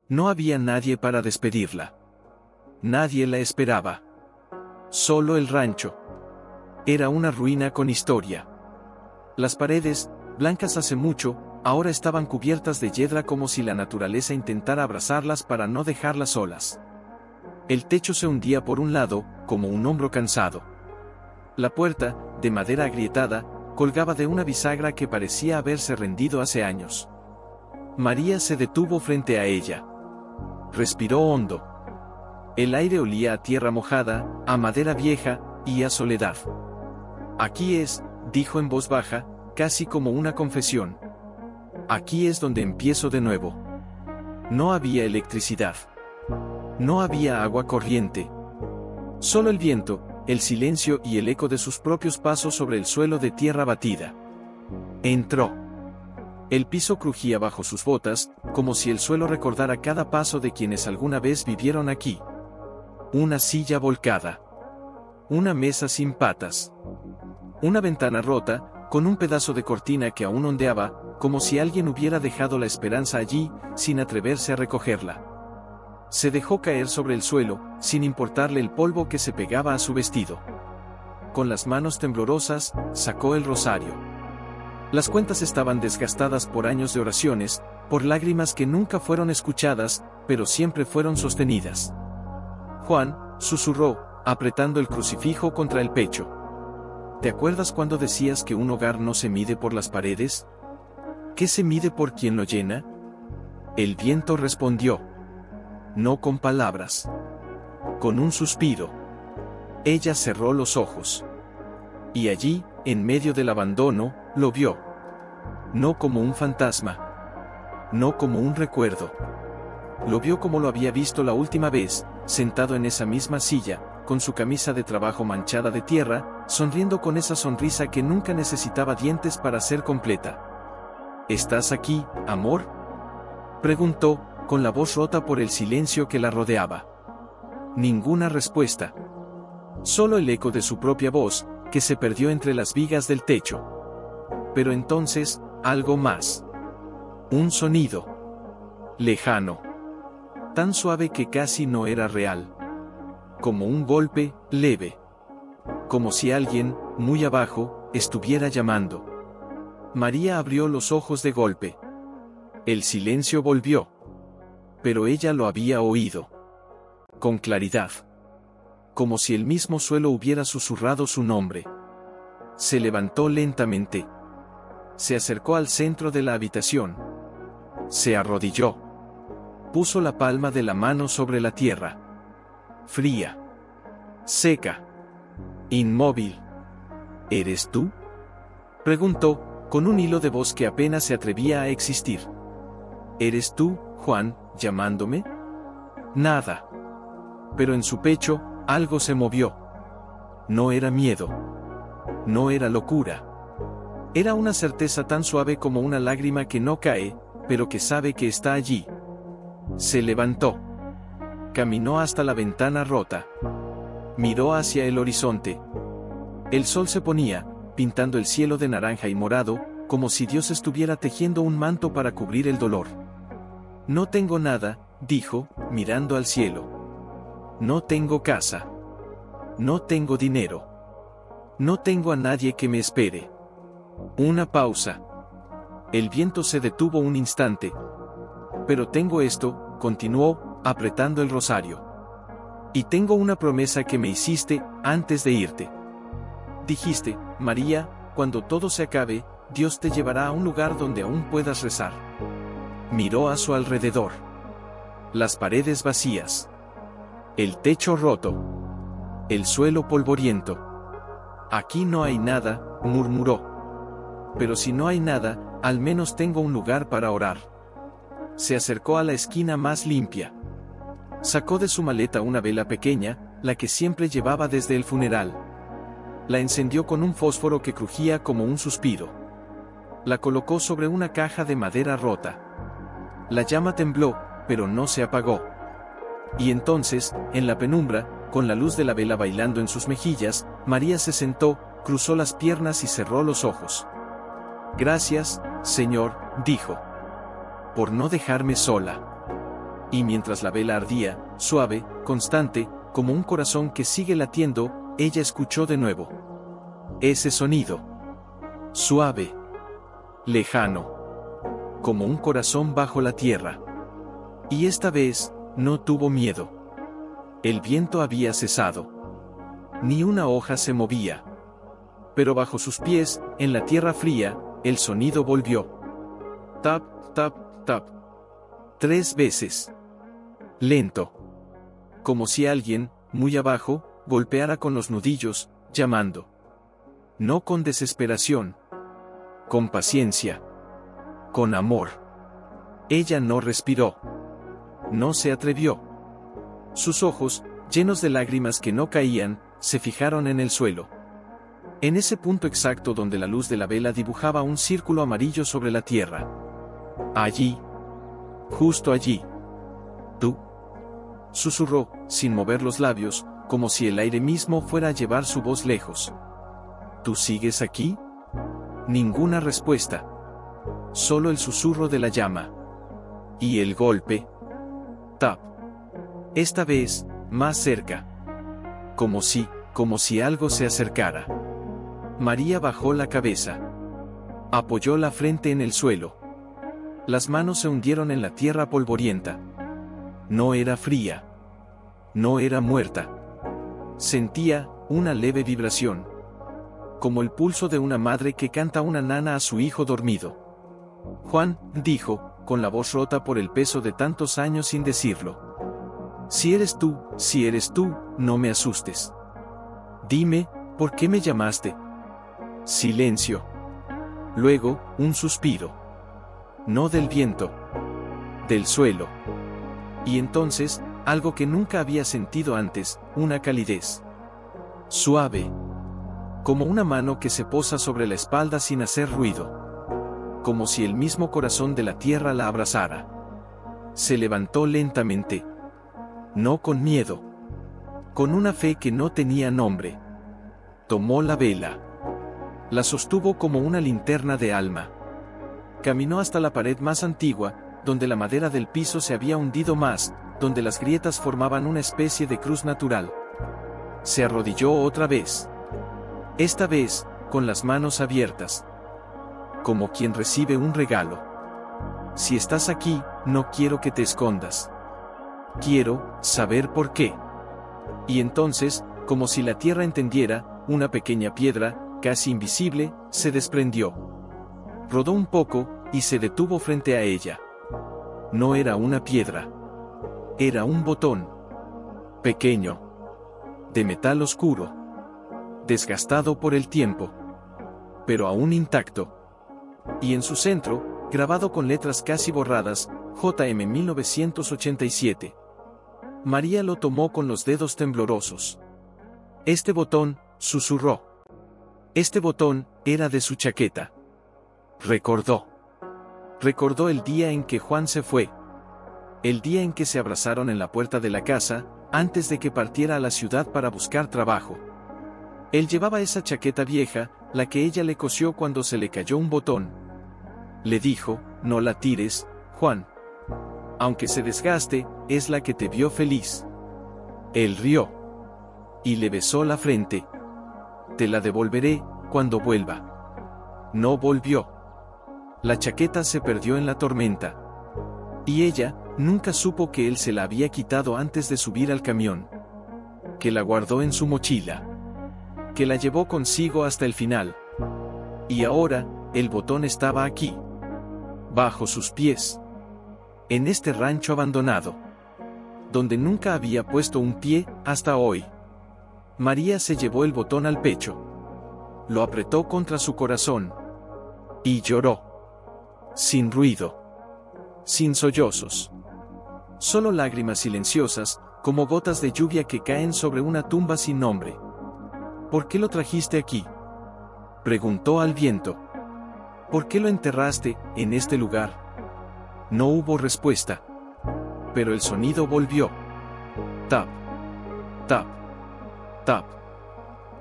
No había nadie para despedirla. Nadie la esperaba. Solo el rancho. Era una ruina con historia. Las paredes, blancas hace mucho, ahora estaban cubiertas de hiedra como si la naturaleza intentara abrazarlas para no dejarlas solas. El techo se hundía por un lado, como un hombro cansado. La puerta, de madera agrietada, colgaba de una bisagra que parecía haberse rendido hace años. María se detuvo frente a ella. Respiró hondo. El aire olía a tierra mojada, a madera vieja, y a soledad. Aquí es, dijo en voz baja, casi como una confesión. Aquí es donde empiezo de nuevo. No había electricidad. No había agua corriente. Solo el viento, el silencio y el eco de sus propios pasos sobre el suelo de tierra batida. Entró. El piso crujía bajo sus botas, como si el suelo recordara cada paso de quienes alguna vez vivieron aquí. Una silla volcada. Una mesa sin patas. Una ventana rota, con un pedazo de cortina que aún ondeaba, como si alguien hubiera dejado la esperanza allí, sin atreverse a recogerla. Se dejó caer sobre el suelo, sin importarle el polvo que se pegaba a su vestido. Con las manos temblorosas, sacó el rosario. Las cuentas estaban desgastadas por años de oraciones, por lágrimas que nunca fueron escuchadas, pero siempre fueron sostenidas. Juan, susurró, apretando el crucifijo contra el pecho. ¿Te acuerdas cuando decías que un hogar no se mide por las paredes? ¿Qué se mide por quien lo llena? El viento respondió. No con palabras. Con un suspiro. Ella cerró los ojos. Y allí, en medio del abandono, lo vio. No como un fantasma. No como un recuerdo. Lo vio como lo había visto la última vez, sentado en esa misma silla, con su camisa de trabajo manchada de tierra, sonriendo con esa sonrisa que nunca necesitaba dientes para ser completa. ¿Estás aquí, amor?, preguntó, con la voz rota por el silencio que la rodeaba. Ninguna respuesta. Solo el eco de su propia voz, que se perdió entre las vigas del techo. Pero entonces, algo más. Un sonido. Lejano. Tan suave que casi no era real. Como un golpe, leve. Como si alguien, muy abajo, estuviera llamando. María abrió los ojos de golpe. El silencio volvió. Pero ella lo había oído. Con claridad. Como si el mismo suelo hubiera susurrado su nombre. Se levantó lentamente. Se acercó al centro de la habitación. Se arrodilló. Puso la palma de la mano sobre la tierra. Fría. Seca. Inmóvil. ¿Eres tú?, preguntó, con un hilo de voz que apenas se atrevía a existir. ¿Eres tú, Juan, llamándome? Nada. Pero en su pecho, algo se movió. No era miedo. No era locura. Era una certeza tan suave como una lágrima que no cae, pero que sabe que está allí. Se levantó. Caminó hasta la ventana rota. Miró hacia el horizonte. El sol se ponía, pintando el cielo de naranja y morado, como si Dios estuviera tejiendo un manto para cubrir el dolor. No tengo nada, dijo, mirando al cielo. No tengo casa. No tengo dinero. No tengo a nadie que me espere. Una pausa. El viento se detuvo un instante. Pero tengo esto, continuó, apretando el rosario. Y tengo una promesa que me hiciste, antes de irte. Dijiste, María, cuando todo se acabe, Dios te llevará a un lugar donde aún puedas rezar. Miró a su alrededor. Las paredes vacías. El techo roto. El suelo polvoriento. Aquí no hay nada, murmuró. Pero si no hay nada, al menos tengo un lugar para orar. Se acercó a la esquina más limpia. Sacó de su maleta una vela pequeña, la que siempre llevaba desde el funeral. La encendió con un fósforo que crujía como un suspiro. La colocó sobre una caja de madera rota. La llama tembló, pero no se apagó. Y entonces, en la penumbra, con la luz de la vela bailando en sus mejillas, María se sentó, cruzó las piernas y cerró los ojos. Gracias, Señor, dijo. Por no dejarme sola. Y mientras la vela ardía, suave, constante, como un corazón que sigue latiendo, ella escuchó de nuevo ese sonido. Suave. Lejano. Como un corazón bajo la tierra. Y esta vez, no tuvo miedo. El viento había cesado. Ni una hoja se movía. Pero bajo sus pies, en la tierra fría, el sonido volvió. Tap, tap, tap. 3 veces. Lento. Como si alguien, muy abajo, golpeara con los nudillos, llamando. No con desesperación. Con paciencia. Con amor. Ella no respiró. No se atrevió. Sus ojos, llenos de lágrimas que no caían, se fijaron en el suelo. En ese punto exacto donde la luz de la vela dibujaba un círculo amarillo sobre la tierra. Allí. Justo allí. ¿Tú? Susurró, sin mover los labios, como si el aire mismo fuera a llevar su voz lejos. ¿Tú sigues aquí? Ninguna respuesta. Solo el susurro de la llama. Y el golpe. Tap. Esta vez, más cerca. Como si algo se acercara. María bajó la cabeza. Apoyó la frente en el suelo. Las manos se hundieron en la tierra polvorienta. No era fría. No era muerta. Sentía una leve vibración. Como el pulso de una madre que canta una nana a su hijo dormido. Juan, dijo, con la voz rota por el peso de tantos años sin decirlo. Si eres tú, no me asustes. Dime, ¿por qué me llamaste? Silencio. Luego, un suspiro. No del viento. Del suelo. Y entonces, algo que nunca había sentido antes, una calidez. Suave. Como una mano que se posa sobre la espalda sin hacer ruido. Como si el mismo corazón de la tierra la abrazara. Se levantó lentamente. No con miedo. Con una fe que no tenía nombre. Tomó la vela. La sostuvo como una linterna de alma. Caminó hasta la pared más antigua, donde la madera del piso se había hundido más, donde las grietas formaban una especie de cruz natural. Se arrodilló otra vez. Esta vez, con las manos abiertas. Como quien recibe un regalo. Si estás aquí, no quiero que te escondas. Quiero saber por qué. Y entonces, como si la tierra entendiera, una pequeña piedra, casi invisible, se desprendió. Rodó un poco, y se detuvo frente a ella. No era una piedra. Era un botón. Pequeño. De metal oscuro. Desgastado por el tiempo. Pero aún intacto. Y en su centro, grabado con letras casi borradas, JM 1987. María lo tomó con los dedos temblorosos. Este botón, susurró. Este botón, era de su chaqueta. Recordó. Recordó el día en que Juan se fue. El día en que se abrazaron en la puerta de la casa, antes de que partiera a la ciudad para buscar trabajo. Él llevaba esa chaqueta vieja, la que ella le cosió cuando se le cayó un botón. Le dijo, no la tires, Juan. Aunque se desgaste, es la que te vio feliz. Él rió. Y le besó la frente. Te la devolveré, cuando vuelva. No volvió. La chaqueta se perdió en la tormenta. Y ella, nunca supo que él se la había quitado antes de subir al camión. Que la guardó en su mochila. Que la llevó consigo hasta el final. Y ahora, el botón estaba aquí. Bajo sus pies. En este rancho abandonado. Donde nunca había puesto un pie, hasta hoy. María se llevó el botón al pecho. Lo apretó contra su corazón. Y lloró. Sin ruido. Sin sollozos. Solo lágrimas silenciosas, como gotas de lluvia que caen sobre una tumba sin nombre. ¿Por qué lo trajiste aquí? Preguntó al viento. ¿Por qué lo enterraste, en este lugar? No hubo respuesta. Pero el sonido volvió. Tap. Tap. Tap.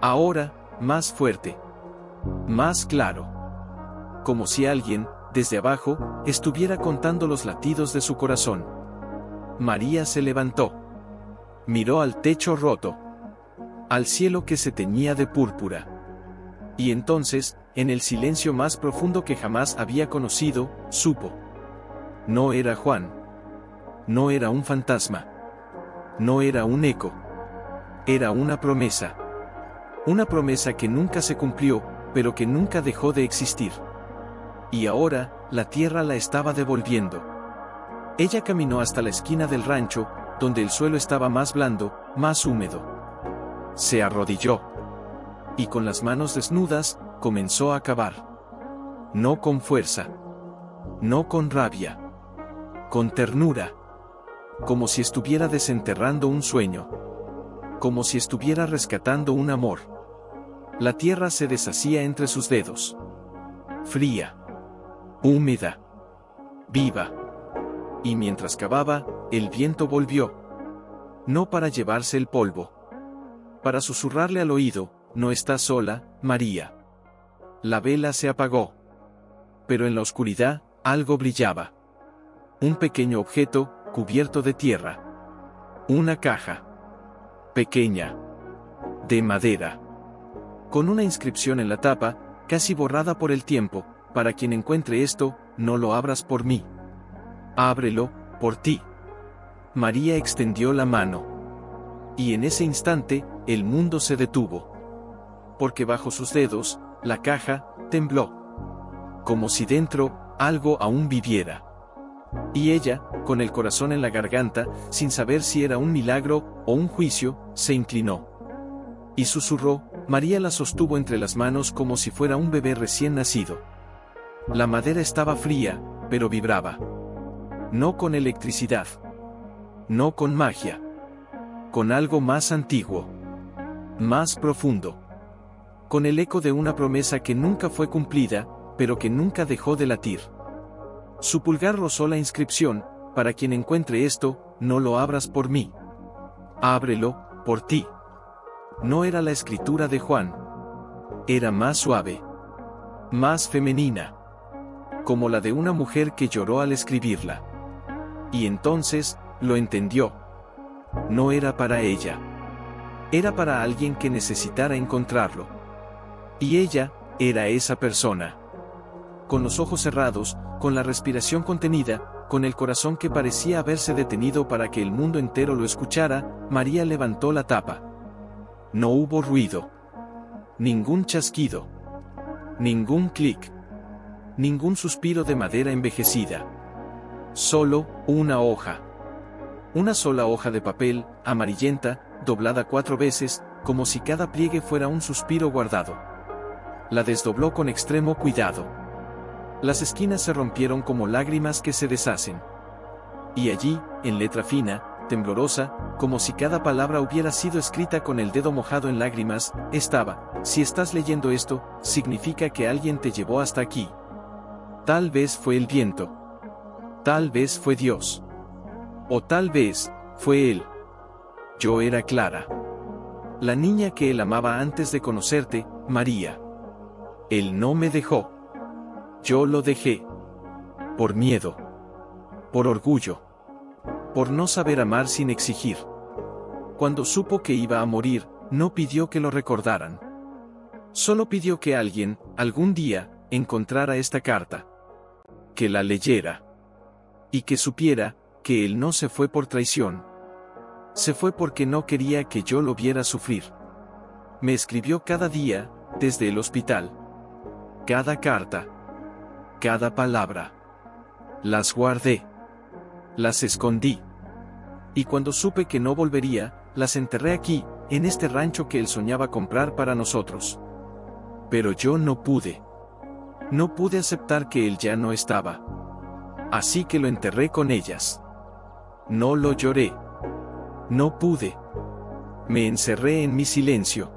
Ahora, más fuerte. Más claro. Como si alguien, desde abajo, estuviera contando los latidos de su corazón. María se levantó. Miró al techo roto, al cielo que se teñía de púrpura. Y entonces, en el silencio más profundo que jamás había conocido, supo. No era Juan. No era un fantasma. No era un eco. Era una promesa. Una promesa que nunca se cumplió, pero que nunca dejó de existir. Y ahora, la tierra la estaba devolviendo. Ella caminó hasta la esquina del rancho, donde el suelo estaba más blando, más húmedo. Se arrodilló. Y con las manos desnudas, comenzó a cavar. No con fuerza. No con rabia. Con ternura. Como si estuviera desenterrando un sueño. Como si estuviera rescatando un amor. La tierra se deshacía entre sus dedos. Fría. Húmeda. Viva. Y mientras cavaba, el viento volvió. No para llevarse el polvo. Para susurrarle al oído, no estás sola, María. La vela se apagó. Pero en la oscuridad, algo brillaba. Un pequeño objeto, cubierto de tierra. Una caja. Pequeña. De madera. Con una inscripción en la tapa, casi borrada por el tiempo: para quien encuentre esto, no lo abras por mí. Ábrelo, por ti. María extendió la mano. Y en ese instante, el mundo se detuvo. Porque bajo sus dedos, la caja tembló. Como si dentro, algo aún viviera. Y ella, con el corazón en la garganta, sin saber si era un milagro o un juicio, se inclinó. Y susurró. María la sostuvo entre las manos como si fuera un bebé recién nacido. La madera estaba fría, pero vibraba. No con electricidad. No con magia. Con algo más antiguo. Más profundo. Con el eco de una promesa que nunca fue cumplida, pero que nunca dejó de latir. Su pulgar rozó la inscripción: para quien encuentre esto, no lo abras por mí. Ábrelo, por ti. No era la escritura de Juan. Era más suave. Más femenina. Como la de una mujer que lloró al escribirla. Y entonces, lo entendió. No era para ella. Era para alguien que necesitara encontrarlo. Y ella, era esa persona. Con los ojos cerrados, con la respiración contenida, con el corazón que parecía haberse detenido para que el mundo entero lo escuchara, María levantó la tapa. No hubo ruido. Ningún chasquido. Ningún clic. Ningún suspiro de madera envejecida. Solo, una hoja. Una sola hoja de papel, amarillenta, doblada 4 veces, como si cada pliegue fuera un suspiro guardado. La desdobló con extremo cuidado. Las esquinas se rompieron como lágrimas que se deshacen. Y allí, en letra fina, temblorosa, como si cada palabra hubiera sido escrita con el dedo mojado en lágrimas, estaba: si estás leyendo esto, significa que alguien te llevó hasta aquí. Tal vez fue el viento. Tal vez fue Dios. O tal vez, fue él. Yo era Clara. La niña que él amaba antes de conocerte, María. Él no me dejó. Yo lo dejé. Por miedo. Por orgullo. Por no saber amar sin exigir. Cuando supo que iba a morir, no pidió que lo recordaran. Solo pidió que alguien, algún día, encontrara esta carta. Que la leyera. Y que supiera, que él no se fue por traición. Se fue porque no quería que yo lo viera sufrir. Me escribió cada día, desde el hospital. Cada carta. Cada palabra. Las guardé. Las escondí. Y cuando supe que no volvería, las enterré aquí, en este rancho que él soñaba comprar para nosotros. Pero yo no pude. No pude aceptar que él ya no estaba. Así que lo enterré con ellas. No lo lloré. No pude. Me encerré en mi silencio.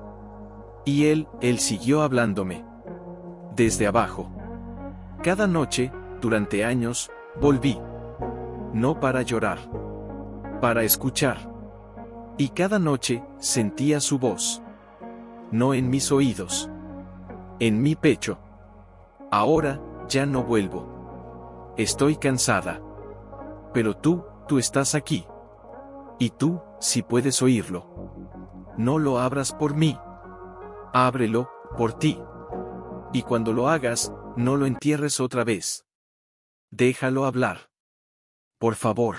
Y él siguió hablándome. Desde abajo. Cada noche, durante años, volví. No para llorar. Para escuchar. Y cada noche, sentía su voz. No en mis oídos. En mi pecho. Ahora, ya no vuelvo. Estoy cansada. Pero tú estás aquí. Y tú, si puedes oírlo. No lo abras por mí. Ábrelo, por ti. Y cuando lo hagas, no lo entierres otra vez. Déjalo hablar. Por favor.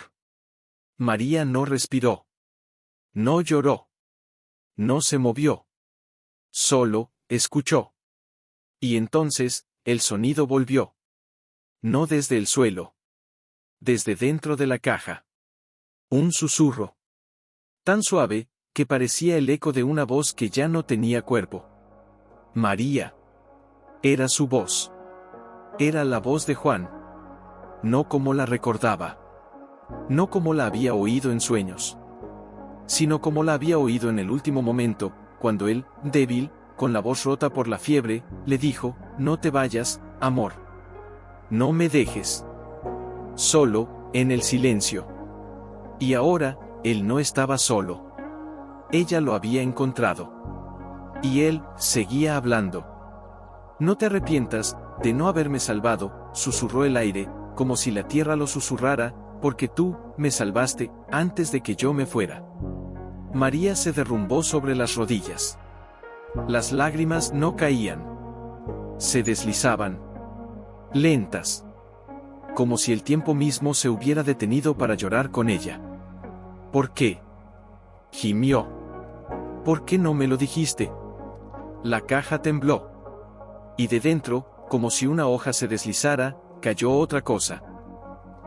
María no respiró. No lloró. No se movió. Solo, escuchó. Y entonces, el sonido volvió. No desde el suelo. Desde dentro de la caja. Un susurro. Tan suave, que parecía el eco de una voz que ya no tenía cuerpo. María. Era su voz. Era la voz de Juan. No como la recordaba. No como la había oído en sueños. Sino como la había oído en el último momento, cuando él, débil, con la voz rota por la fiebre, le dijo: no te vayas, amor. No me dejes. Solo, en el silencio. Y ahora, él no estaba solo. Ella lo había encontrado. Y él, seguía hablando. No te arrepientas de no haberme salvado, susurró el aire, como si la tierra lo susurrara, porque tú, me salvaste, antes de que yo me fuera. María se derrumbó sobre las rodillas. Las lágrimas no caían. Se deslizaban. Lentas. Como si el tiempo mismo se hubiera detenido para llorar con ella. ¿Por qué? Gimió. ¿Por qué no me lo dijiste? La caja tembló. Y de dentro, como si una hoja se deslizara, cayó otra cosa.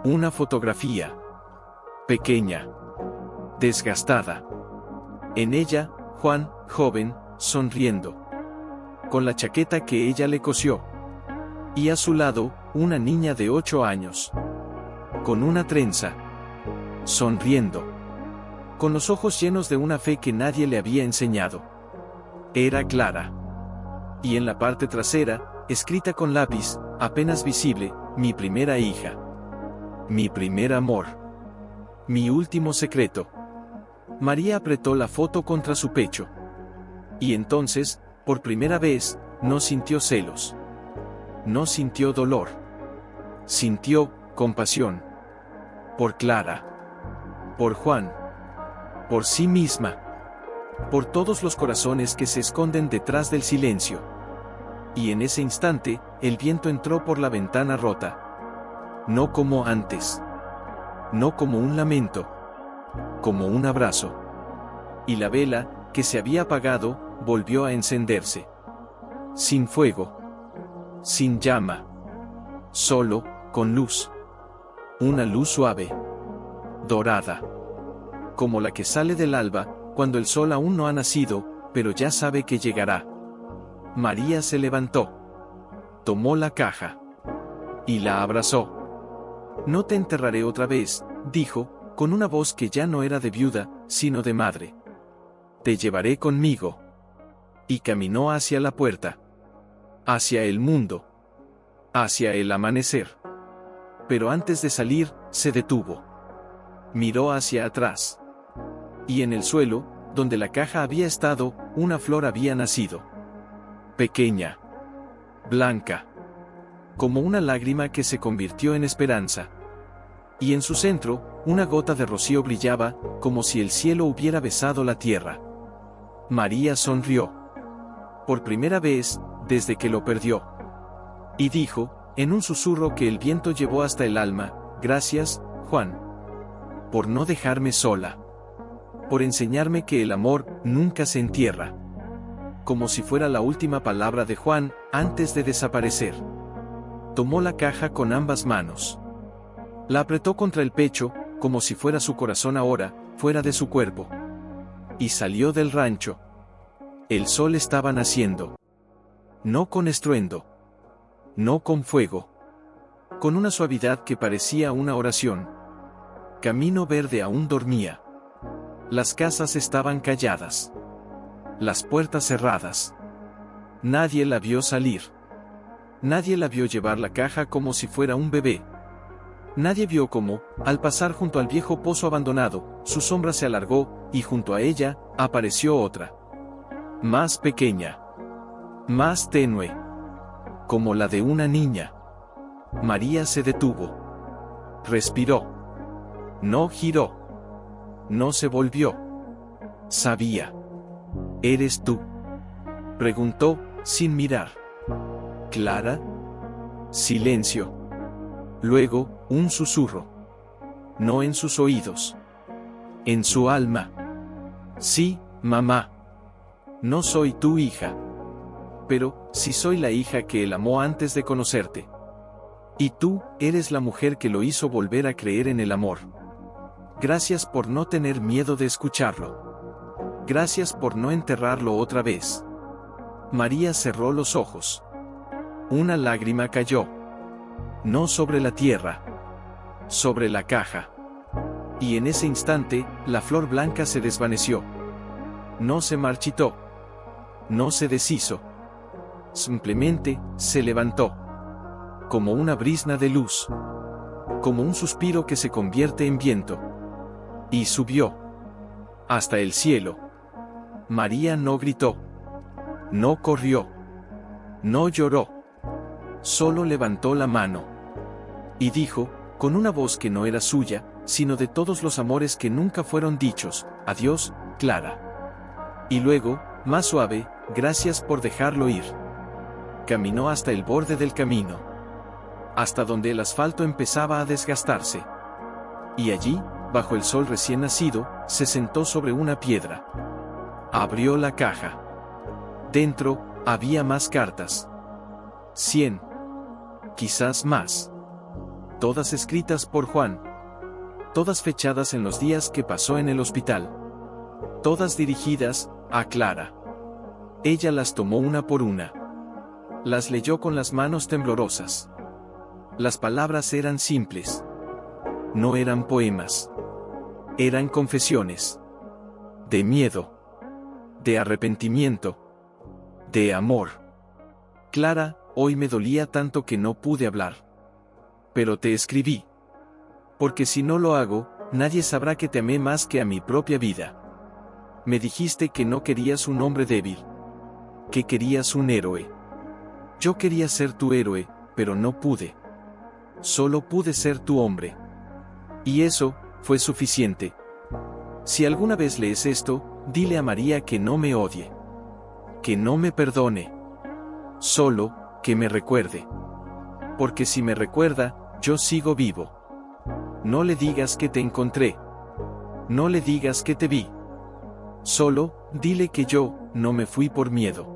Una fotografía. Pequeña. Desgastada. En ella, Juan, joven, sonriendo. Con la chaqueta que ella le cosió. Y a su lado, una niña de 8 años. Con una trenza. Sonriendo. Con los ojos llenos de una fe que nadie le había enseñado. Era Clara. Y en la parte trasera, escrita con lápiz, apenas visible: mi primera hija. Mi primer amor. Mi último secreto. María apretó la foto contra su pecho. Y entonces, por primera vez, no sintió celos. No sintió dolor. Sintió compasión. Por Clara. Por Juan. Por sí misma. Por todos los corazones que se esconden detrás del silencio. Y en ese instante, el viento entró por la ventana rota. No como antes. No como un lamento. Como un abrazo. Y la vela, que se había apagado, volvió a encenderse. Sin fuego. Sin llama. Solo, con luz. Una luz suave. Dorada. Como la que sale del alba, cuando el sol aún no ha nacido, pero ya sabe que llegará. María se levantó. Tomó la caja. Y la abrazó. No te enterraré otra vez, dijo, con una voz que ya no era de viuda, sino de madre. Te llevaré conmigo. Y caminó hacia la puerta. Hacia el mundo. Hacia el amanecer. Pero antes de salir, se detuvo. Miró hacia atrás. Y en el suelo, donde la caja había estado, una flor había nacido. Pequeña. Blanca. Como una lágrima que se convirtió en esperanza. Y en su centro, una gota de rocío brillaba, como si el cielo hubiera besado la tierra. María sonrió. Por primera vez, desde que lo perdió. Y dijo, en un susurro que el viento llevó hasta el alma: gracias, Juan. Por no dejarme sola. Por enseñarme que el amor nunca se entierra. Como si fuera la última palabra de Juan, antes de desaparecer. Tomó la caja con ambas manos. La apretó contra el pecho, como si fuera su corazón ahora, fuera de su cuerpo. Y salió del rancho. El sol estaba naciendo. No con estruendo. No con fuego. Con una suavidad que parecía una oración. Camino Verde aún dormía. Las casas estaban calladas. Las puertas cerradas. Nadie la vio salir. Nadie la vio llevar la caja como si fuera un bebé. Nadie vio cómo, al pasar junto al viejo pozo abandonado, su sombra se alargó, y junto a ella, apareció otra. Más pequeña. Más tenue. Como la de una niña. María se detuvo. Respiró. No giró. No se volvió. Sabía. ¿Eres tú?, preguntó, sin mirar. ¿Clara? Silencio. Luego, un susurro. No en sus oídos. En su alma. Sí, mamá. No soy tu hija. Pero, sí soy la hija que él amó antes de conocerte. Y tú, eres la mujer que lo hizo volver a creer en el amor. Gracias por no tener miedo de escucharlo. Gracias por no enterrarlo otra vez. María cerró los ojos. Una lágrima cayó. No sobre la tierra. Sobre la caja. Y en ese instante, la flor blanca se desvaneció. No se marchitó. No se deshizo. Simplemente, se levantó. Como una brizna de luz. Como un suspiro que se convierte en viento. Y subió. Hasta el cielo. María no gritó. No corrió. No lloró. Solo levantó la mano. Y dijo, con una voz que no era suya, sino de todos los amores que nunca fueron dichos: adiós, Clara. Y luego, más suave, gracias por dejarlo ir. Caminó hasta el borde del camino. Hasta donde el asfalto empezaba a desgastarse. Y allí, bajo el sol recién nacido, se sentó sobre una piedra. Abrió la caja. Dentro, había más cartas. 100. Quizás más. Todas escritas por Juan. Todas fechadas en los días que pasó en el hospital. Todas dirigidas a Clara. Ella las tomó una por una. Las leyó con las manos temblorosas. Las palabras eran simples. No eran poemas. Eran confesiones. De miedo. De arrepentimiento. De amor. Clara, hoy me dolía tanto que no pude hablar. Pero te escribí. Porque si no lo hago, nadie sabrá que te amé más que a mi propia vida. Me dijiste que no querías un hombre débil. Que querías un héroe. Yo quería ser tu héroe, pero no pude. Solo pude ser tu hombre. Y eso, fue suficiente. Si alguna vez lees esto, dile a María que no me odie. Que no me perdone. Solo, que me recuerde. Porque si me recuerda, yo sigo vivo. No le digas que te encontré. No le digas que te vi. Solo, dile que yo, no me fui por miedo.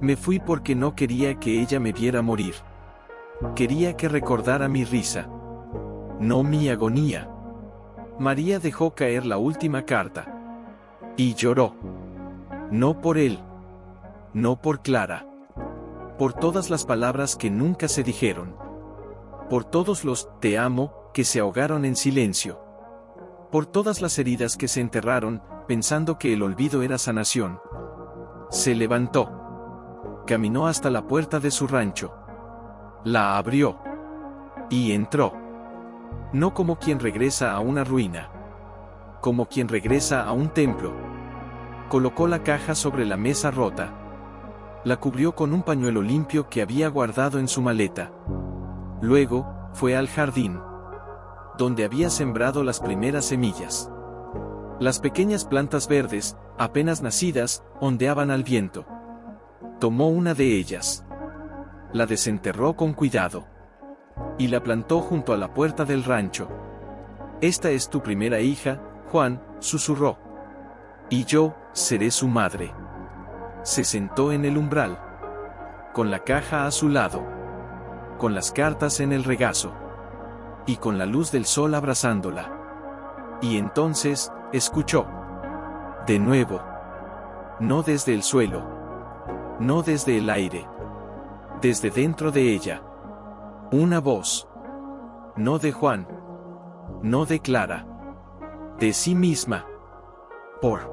Me fui porque no quería que ella me viera morir. Quería que recordara mi risa. No mi agonía. María dejó caer la última carta. Y lloró. No por él. No por Clara. Por todas las palabras que nunca se dijeron. Por todos los «te amo» que se ahogaron en silencio. Por todas las heridas que se enterraron, pensando que el olvido era sanación. Se levantó. Caminó hasta la puerta de su rancho. La abrió. Y entró. No como quien regresa a una ruina. Como quien regresa a un templo. Colocó la caja sobre la mesa rota. La cubrió con un pañuelo limpio que había guardado en su maleta. Luego, fue al jardín. Donde había sembrado las primeras semillas. Las pequeñas plantas verdes, apenas nacidas, ondeaban al viento. Tomó una de ellas. La desenterró con cuidado. Y la plantó junto a la puerta del rancho. Esta es tu primera hija, Juan, susurró. Y yo, seré su madre. Se sentó en el umbral. Con la caja a su lado. Con las cartas en el regazo. Y con la luz del sol abrazándola. Y entonces, escuchó. De nuevo. No desde el suelo. No desde el aire. Desde dentro de ella. Una voz. No de Juan. No de Clara. De sí misma. ¿Por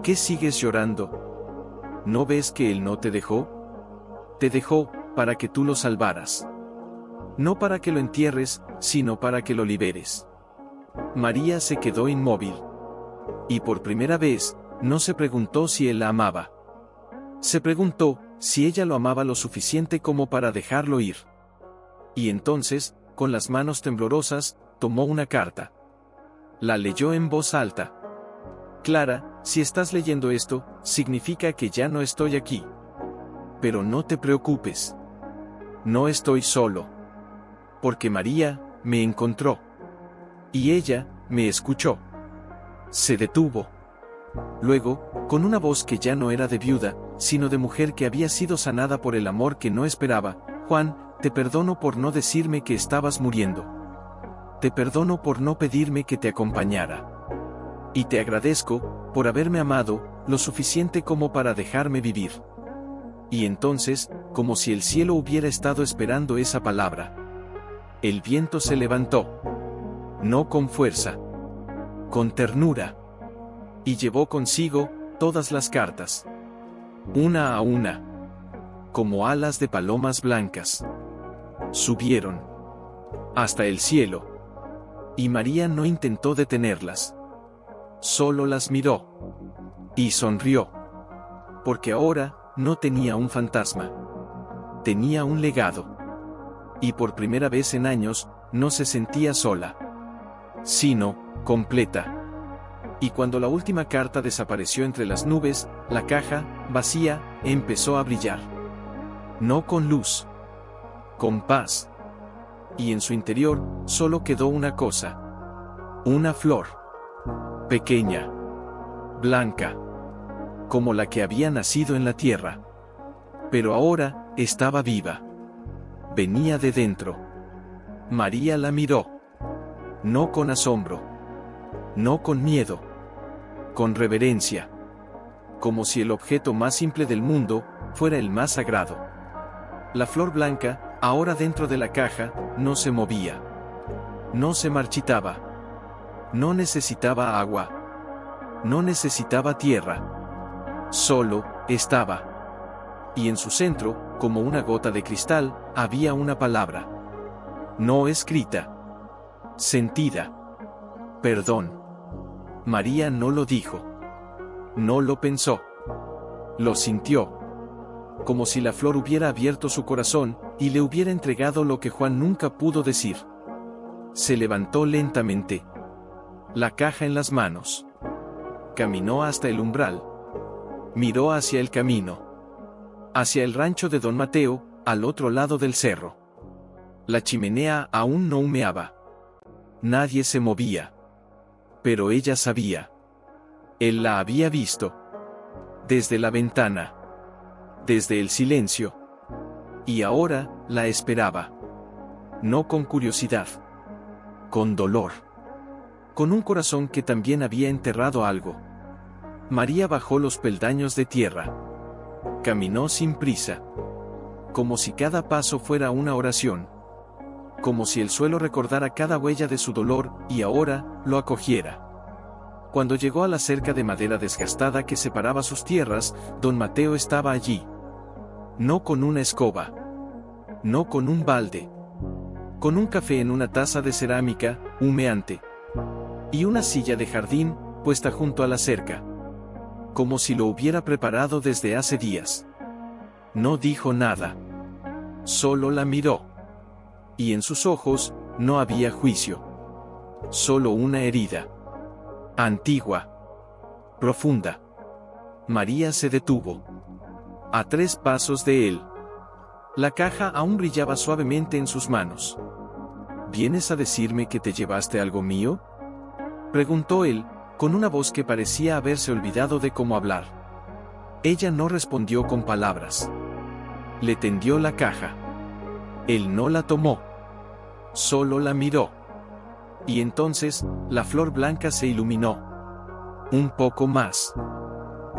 qué sigues llorando? ¿No ves que él no te dejó? Te dejó, para que tú lo salvaras. No para que lo entierres, sino para que lo liberes. María se quedó inmóvil. Y por primera vez, no se preguntó si él la amaba. Se preguntó, si ella lo amaba lo suficiente como para dejarlo ir. Y entonces, con las manos temblorosas, tomó una carta. La leyó en voz alta. Clara, si estás leyendo esto, significa que ya no estoy aquí. Pero no te preocupes. No estoy solo. Porque María me encontró. Y ella me escuchó. Se detuvo. Luego, con una voz que ya no era de viuda, sino de mujer que había sido sanada por el amor que no esperaba: Juan, te perdono por no decirme que estabas muriendo. Te perdono por no pedirme que te acompañara. Y te agradezco por haberme amado lo suficiente como para dejarme vivir. Y entonces, como si el cielo hubiera estado esperando esa palabra, el viento se levantó. No con fuerza, con ternura. Y llevó consigo todas las cartas. Una a una. Como alas de palomas blancas. Subieron hasta el cielo. Y María no intentó detenerlas. Solo las miró. Y sonrió. Porque ahora no tenía un fantasma. Tenía un legado. Y por primera vez en años, no se sentía sola, sino completa. Y cuando la última carta desapareció entre las nubes, la caja, vacía, empezó a brillar. No con luz, con paz. Y en su interior, solo quedó una cosa. Una flor. Pequeña. Blanca. Como la que había nacido en la tierra. Pero ahora, estaba viva. Venía de dentro. María la miró. No con asombro. No con miedo. Con reverencia. Como si el objeto más simple del mundo fuera el más sagrado. La flor blanca, ahora dentro de la caja, no se movía. No se marchitaba. No necesitaba agua. No necesitaba tierra. Solo estaba. Y en su centro, como una gota de cristal, había una palabra. No escrita. Sentida. Perdón. María no lo dijo. No lo pensó. Lo sintió. Como si la flor hubiera abierto su corazón, y le hubiera entregado lo que Juan nunca pudo decir. Se levantó lentamente. La caja en las manos. Caminó hasta el umbral. Miró hacia el camino. Hacia el rancho de don Mateo, al otro lado del cerro. La chimenea aún no humeaba. Nadie se movía. Pero ella sabía. Él la había visto. Desde la ventana. Desde el silencio. Y ahora, la esperaba. No con curiosidad. Con dolor. Con un corazón que también había enterrado algo. María bajó los peldaños de tierra. Caminó sin prisa. Como si cada paso fuera una oración. Como si el suelo recordara cada huella de su dolor, y ahora, lo acogiera. Cuando llegó a la cerca de madera desgastada que separaba sus tierras, don Mateo estaba allí. No con una escoba. No con un balde. Con un café en una taza de cerámica, humeante. Y una silla de jardín, puesta junto a la cerca. Como si lo hubiera preparado desde hace días. No dijo nada. Solo la miró. Y en sus ojos, no había juicio. Solo una herida. Antigua. Profunda. María se detuvo. A 3 pasos de él. La caja aún brillaba suavemente en sus manos. ¿Vienes a decirme que te llevaste algo mío?, preguntó él, con una voz que parecía haberse olvidado de cómo hablar. Ella no respondió con palabras. Le tendió la caja. Él no la tomó. Solo la miró. Y entonces, la flor blanca se iluminó. Un poco más.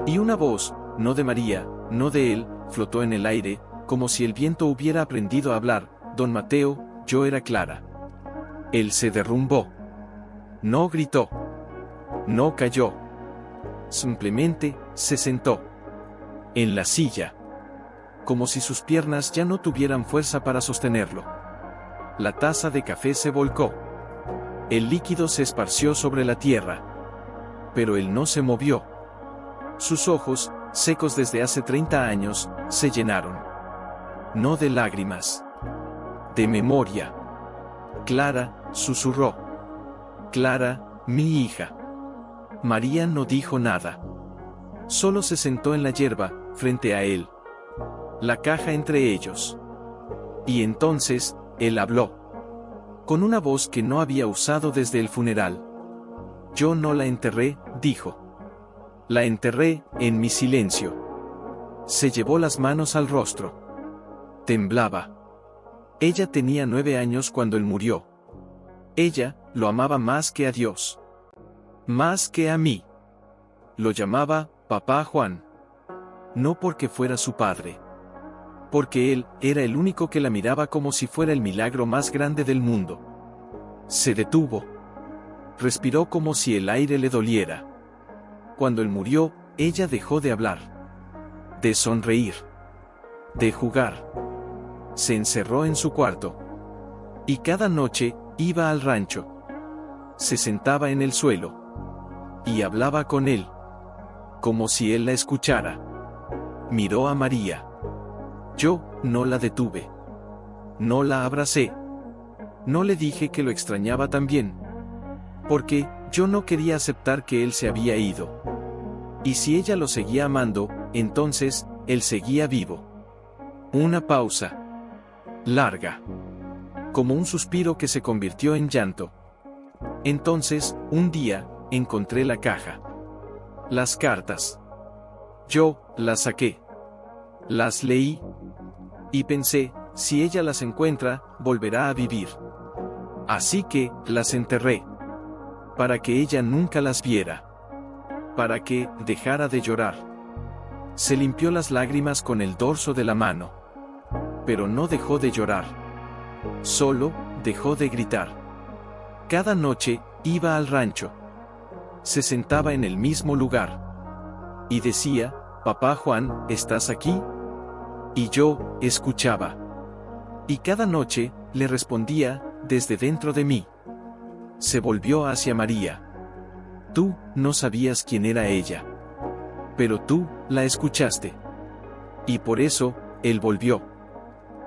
Y una voz, no de María, no de él, flotó en el aire, como si el viento hubiera aprendido a hablar: don Mateo, yo era Clara. Él se derrumbó. No gritó. No cayó. Simplemente, se sentó. En la silla. Como si sus piernas ya no tuvieran fuerza para sostenerlo. La taza de café se volcó. El líquido se esparció sobre la tierra. Pero él no se movió. Sus ojos, secos desde hace 30 años, se llenaron. No de lágrimas. De memoria. Clara, susurró. Clara, mi hija. María no dijo nada. Solo se sentó en la hierba, frente a él. La caja entre ellos. Y entonces, él habló. Con una voz que no había usado desde el funeral. Yo no la enterré, dijo. La enterré, en mi silencio. Se llevó las manos al rostro. Temblaba. Ella tenía 9 años cuando él murió. Ella, lo amaba más que a Dios. Más que a mí. Lo llamaba, Papá Juan. No porque fuera su padre. Porque él, era el único que la miraba como si fuera el milagro más grande del mundo. Se detuvo. Respiró como si el aire le doliera. Cuando él murió, ella dejó de hablar. De sonreír. De jugar. Se encerró en su cuarto. Y cada noche, iba al rancho. Se sentaba en el suelo. Y hablaba con él. Como si él la escuchara. Miró a María. Yo, no la detuve. No la abracé. No le dije que lo extrañaba también. Porque, yo no quería aceptar que él se había ido. Y si ella lo seguía amando, entonces, él seguía vivo. Una pausa. Larga. Como un suspiro que se convirtió en llanto. Entonces, un día, encontré la caja. Las cartas. Yo, las saqué. Las leí. Y pensé, si ella las encuentra, volverá a vivir. Así que, las enterré. Para que ella nunca las viera. Para que, dejara de llorar. Se limpió las lágrimas con el dorso de la mano. Pero no dejó de llorar. Solo, dejó de gritar. Cada noche, iba al rancho. Se sentaba en el mismo lugar. Y decía, Papá Juan, ¿estás aquí? Y yo, escuchaba. Y cada noche, le respondía, desde dentro de mí. Se volvió hacia María. Tú, no sabías quién era ella. Pero tú, la escuchaste. Y por eso, él volvió.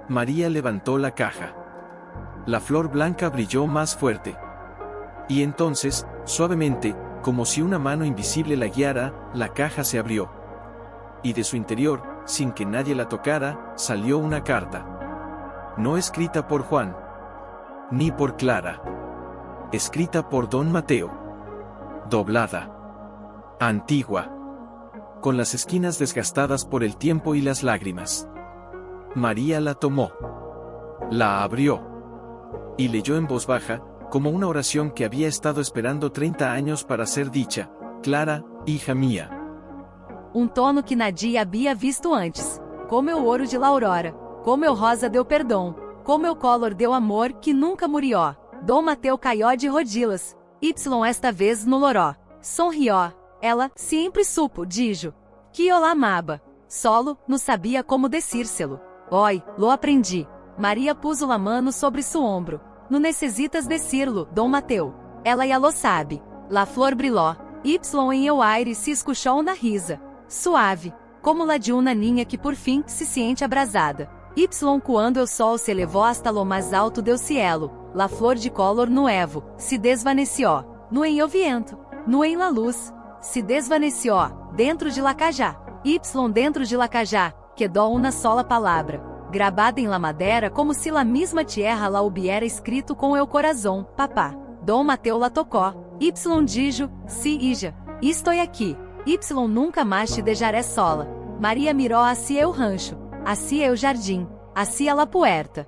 María levantó la caja. La flor blanca brilló más fuerte. Y entonces, suavemente, como si una mano invisible la guiara, la caja se abrió. Y de su interior, sin que nadie la tocara, salió una carta. No escrita por Juan. Ni por Clara. Escrita por Don Mateo. Doblada. Antigua. Con las esquinas desgastadas por el tiempo y las lágrimas. María la tomó. La abrió. Y leyó en voz baja, como una oración que había estado esperando 30 años para ser dicha. Clara, hija mía. Tono que Nadia havia visto antes. Como el ouro de Laurora. Como el rosa deu perdão. Como el color deu amor que nunca murió. Dom Mateu caió de rodilhas. Esta vez no loró. Sonrió. Ela sempre supo, dijo. Que eu la amava. Solo, não sabia como decírselo. Oi, lo aprendi. Maria puso la mano sobre su ombro. No necessitas decirlo, Dom Mateu. Ela ya lo sabe. La flor brilhou. Em eu aire se escuchou na risa. Suave, como la de uma ninha que por fim se siente abrasada. Quando el sol se elevou hasta lo mais alto del cielo, la flor de color nuevo, se desvaneció. No en el viento, no en la luz, se desvaneció, dentro de la cajá. Dentro de la cajá, quedó una sola palavra, grabada en la madera como si la misma tierra la hubiera escrito com el corazón, papá. Dom Mateu la tocó. Dijo, si ija, estou aqui. Nunca mais te deixaré sola. Maria mirou hacia el rancho, hacia el jardim, hacia la puerta.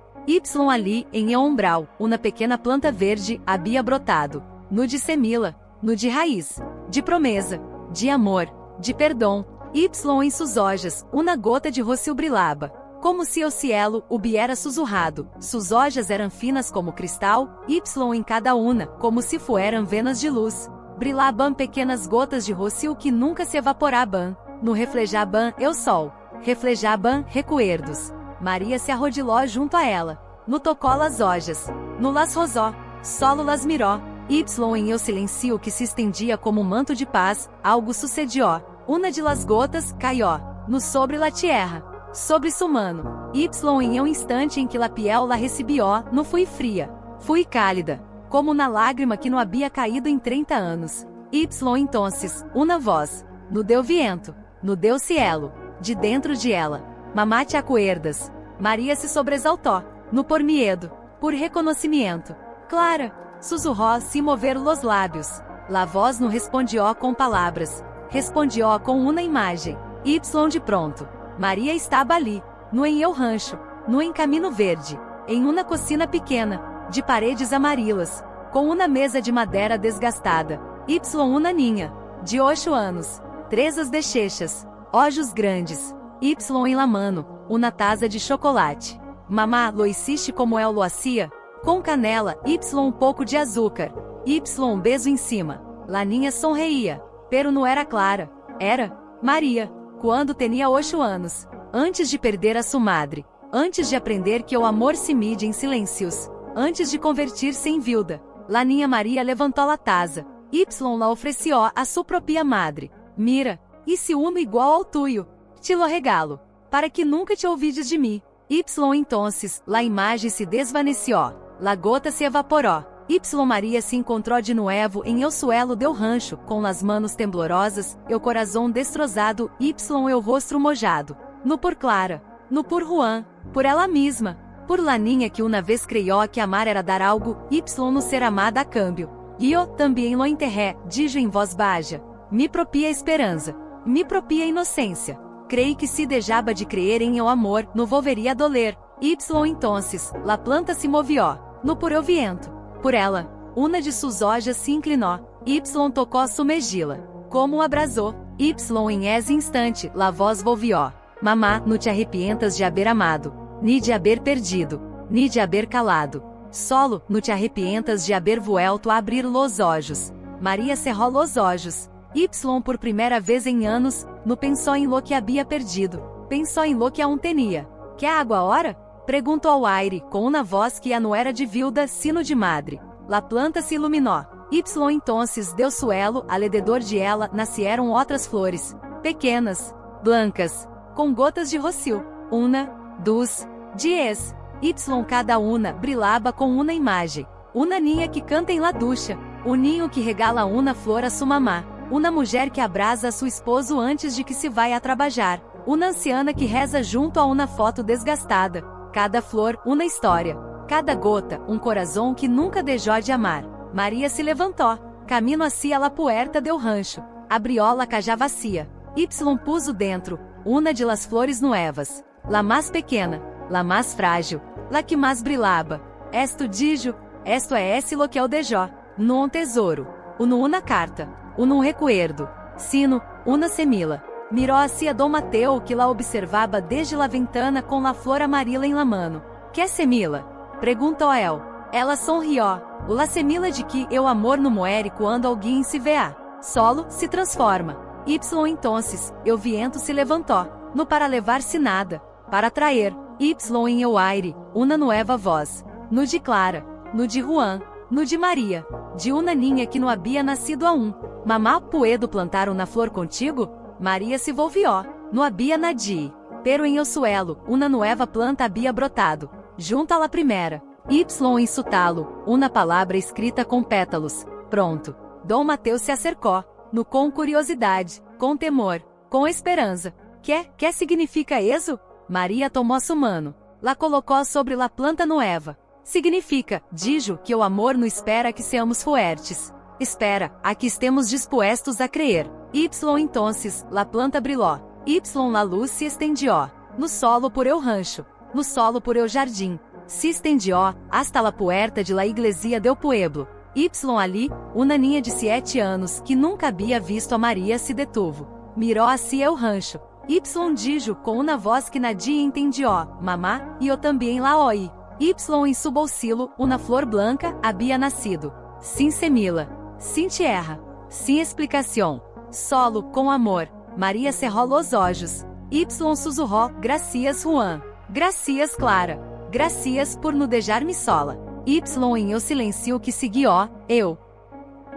Ali, em el umbral, uma pequena planta verde havia brotado. No de semila, no de raiz, de promesa, de amor, de perdão. Em sus hojas, uma gota de rocio brilhava. Como se o cielo hubiera sussurrado. Sus hojas eram finas como cristal, em cada una, como se fueran venas de luz. Brilhavam pequenas gotas de rocio que nunca se evaporavam. No reflejavam el sol. Reflejavam recuerdos. Maria se arrodilhou junto a ela. No tocó las hojas. No las rosó. Solo las miró. Em el silencio que se estendia como um manto de paz, algo sucedió. Una de las gotas caió. No sobre la tierra. Sobre su mano. Em um instante em que la piel la recibió, não fui fria. Fui cálida. como na lágrima que não havia caído em 30 anos. Y entonces, una voz, no deu viento, no deu cielo, de dentro de ela. Mamá te acuerdas. Maria se sobresaltó, no por miedo, por reconhecimento. Clara, sussurró sin mover los lábios. La voz não respondió com palavras, respondió com uma imagem. Y de pronto. Maria estava ali, no em el rancho, no em Camino Verde, em uma cocina pequena, de paredes amarelas, com uma mesa de madeira desgastada. Y uma ninha, de 8 anos, 3 dechechas, olhos grandes. Y em la mano, uma taza de chocolate. Mamá lo hiciste como eu lo hacía, com canela, y um pouco de açúcar. Y um beijo em cima. La ninha sonreía, pero não era Clara, era Maria, quando tinha 8 anos, antes de perder a sua madre, antes de aprender que o amor se mide em silêncios, antes de convertir-se em viúva. La ninha Maria levantou a taza. Y la ofereció a sua própria madre. Mira, e se uno igual ao tuyo, te lo regalo, para que nunca te olvides de mim. Y entonces, la imagem se desvaneció, la gota se evaporó. Y Maria se encontrou de nuevo em el suelo del rancho, com las manos temblorosas, el corazón destrozado, y el rosto mojado. No por Clara, no por Juan, por ela mesma, por la niña que uma vez creyó que amar era dar algo, y no ser amada a cambio. E eu também lo enterré, dijo em voz baixa. Mi propia esperança, mi propia inocência. Creí que se dejaba de creer em el amor, no volveria a doler. Y entonces, la planta se movió, no por el viento. Por ela, uma de suas hojas se inclinou. Y tocou sua mejilla, como o abrasou. Y em ese instante, la voz volvió. Mamá, no te arrepientas de haber amado, ni de haber perdido, ni de haber calado. Solo, no te arrepientas de haber vuelto a abrir los olhos. Maria cerrou los olhos. Y por primeira vez em anos, no pensou em lo que havia perdido. Pensou em lo que aún tinha. Quer água agora? Perguntou ao aire, com uma voz que já não era de viúva, sino de madre. La planta se iluminou. Y entonces del suelo, alrededor de ela, nasceram outras flores. Pequenas, blancas, com gotas de rocio. Una, dos, 10. Y cada uma brilhava com uma imagem. Uma ninha que canta em la ducha. Um ninho que regala uma flor a sua mamá. Uma mulher que abraça a seu esposo antes de que se vá a trabalhar. Uma anciana que reza junto a uma foto desgastada. Cada flor, uma história. Cada gota, um coração que nunca deixou de amar. Maria se levantou. Camino hacia la puerta del rancho. Abrió la caja vacía. Y puso dentro, uma de las flores nuevas. La más pequena, la más frágil, la que mais brilhava. Esto dijo, esto é esse lo que eu dejó. No um tesouro. Uno una carta. Uno um recuerdo. Sino, una semilla. Miró hacia Dom Mateo que la observava desde la ventana com la flor amarela em la mano. Que semilla? Perguntou a él. Ela sonrió. La semilla de que o amor no muere quando alguém se vê. Solo se transforma. Y entonces, el viento se levantou. No para levar-se nada. Para traer. Y em el aire, uma nueva voz. No de Clara. No de Juan. No de Maria. De uma ninha que não havia nascido aún. Mamá, puedo plantar uma flor contigo? Maria se volvió. No havia nadie. Pero em el suelo, uma nueva planta havia brotado. Junto a la primeira. Y em su talo, uma palavra escrita com pétalos. Pronto. Dom Mateus se acercou. No com curiosidade, com temor, com esperança. Que significa isso? Maria tomou sua mano. La colocou sobre la planta nueva. Significa, dijo, que o amor não espera que seamos fuertes. Espera, a que estemos dispostos a creer. Y entonces, la planta brilhou. Y la luz se estendió. No solo por el rancho. No solo por el jardim. Se estendió, hasta la puerta de la iglesia del pueblo. Y ali, uma ninha de 7 anos, que nunca havia visto a Maria se detuvo. Miró hacia el rancho. Y dijo, com uma voz que nadie entendió, mamá, e eu também la oí. Y em su bolsillo, uma flor blanca, havia nascido. Sin semilla. Sin tierra. Sin explicação. Solo, com amor. Maria cerrou los olhos. Y sussurrou, gracias Juan. Gracias Clara. Gracias por no deixar-me sola. Y em el silencio que seguiu, eu.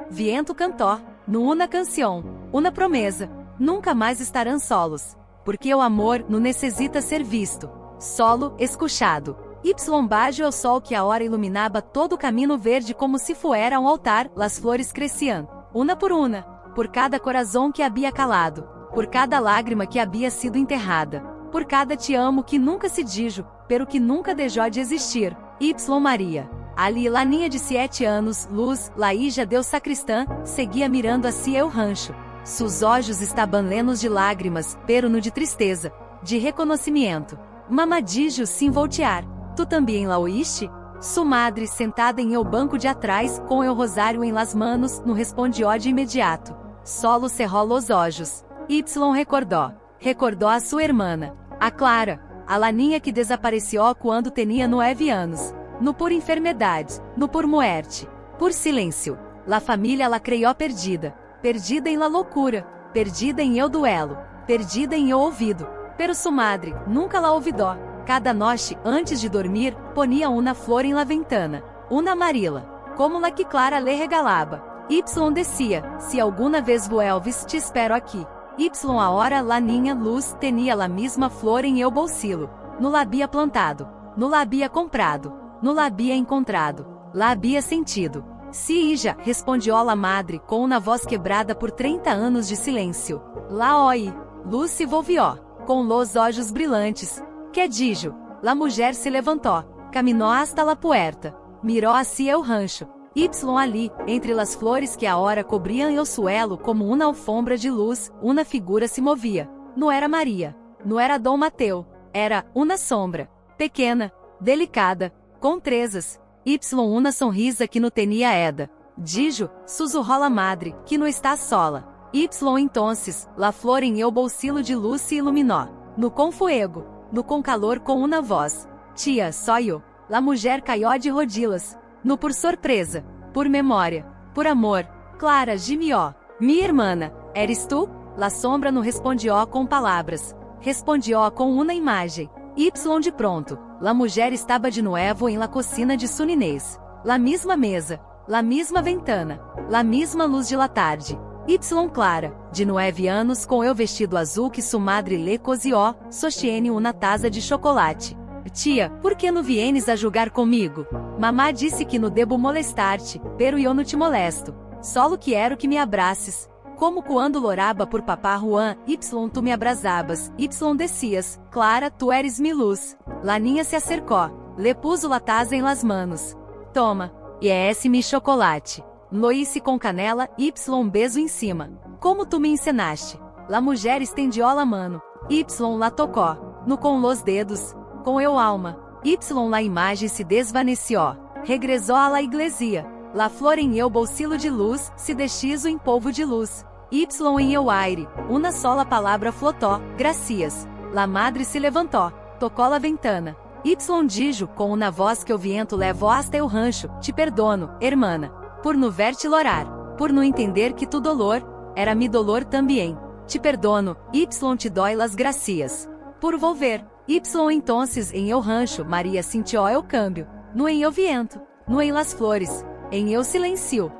Viento cantou, no una canção, una promesa. Nunca mais estarão solos. Porque o amor não necessita ser visto. Solo, escuchado. Y bajo el sol que ahora iluminaba todo o caminho verde como se fuera um altar, las flores cresciam, una, por cada coração que havia calado, por cada lágrima que havia sido enterrada, por cada te amo que nunca se dijo, pero que nunca deixou de existir. Y Maria. Ali, Laninha de 7 anos, Luz, la hija del sacristã, seguia mirando hacia el rancho. Sus olhos estaban llenos de lágrimas, pero no de tristeza, de reconhecimento. Mamá dijo sem voltear. Tu também la oíste? Su madre, sentada em el banco de atrás, com el rosário em las manos, no respondió de imediato. Solo cerró los olhos. Y recordou a sua hermana, a Clara, a Laninha que desapareció quando tinha 9 anos. No por enfermidade, no por muerte, por silêncio. La família la creyó perdida, perdida em la loucura, perdida em el duelo, perdida em el ouvido. Pero su madre nunca la olvidó. Cada noite, antes de dormir, ponia uma flor em la ventana, uma amarela, como la que Clara le regalaba. Y decía, se alguna vez vuelves, te espero aqui. Y ahora Laninha Luz tinha la misma flor em el bolsillo. No la había plantado, no la había comprado, no la había encontrado, la había sentido. Sí, hija, respondió la madre com uma voz quebrada por 30 anos de silêncio. La oí. Luz se volvió, com los olhos brilhantes. Que dijo? La mujer se levantou, caminhou hasta la puerta, miró hacia el rancho. Y ali, entre las flores que ahora cobriam el suelo como uma alfombra de luz, uma figura se movia. Não era Maria, não era Dom Mateu, era uma sombra, pequena, delicada, com trezas. Y uma sonrisa que não tinha Eda. Dijo, sussurró la madre, que não está sola. Y entonces, la flor em el bolsillo de luz se iluminou. No com fuego, no com calor com uma voz. Tia, soy eu. La mujer caió de rodillas. No por surpresa, por memória, por amor. Clara gimió. Mi hermana, eres tu? La sombra não respondió com palavras. Respondió com uma imagem. Y de pronto, la mujer estava de nuevo em la cocina de su niñez. La misma mesa, la misma ventana, la misma luz de la tarde. Y Clara, de 9 anos com el vestido azul que su madre le cosió, sostiene uma taza de chocolate. Tia, por que não vienes a jogar comigo? Mamá disse que não debo molestar-te, pero eu não te molesto. Solo quero que me abraces. Como quando loraba por papá Juan, y tu me abrasabas, y decías, Clara, tu eres mi luz. Laninha se acercó, le puso la taza em las manos. Toma, e é esse mi chocolate. Lo hice com canela, y beijo em cima. Como tu me ensinaste. La mujer estendió la mano, y la tocó, no com los dedos, com el alma. Y la imagem se desvaneció. Regressou a la iglesia. La flor em el bolsillo de luz, se deshizo em polvo de luz. Y em el aire, uma sola palavra flotó, gracias. La madre se levantou, tocou la ventana. Y dijo com uma voz que o viento levou hasta el rancho, te perdono, hermana, por no ver-te lorar, por no entender que tu dolor, era mi dolor também. Te perdono, y te doy las gracias. Por volver. Y entonces em el rancho Maria sentiu el cambio, no em el viento, no em las flores, em el silencio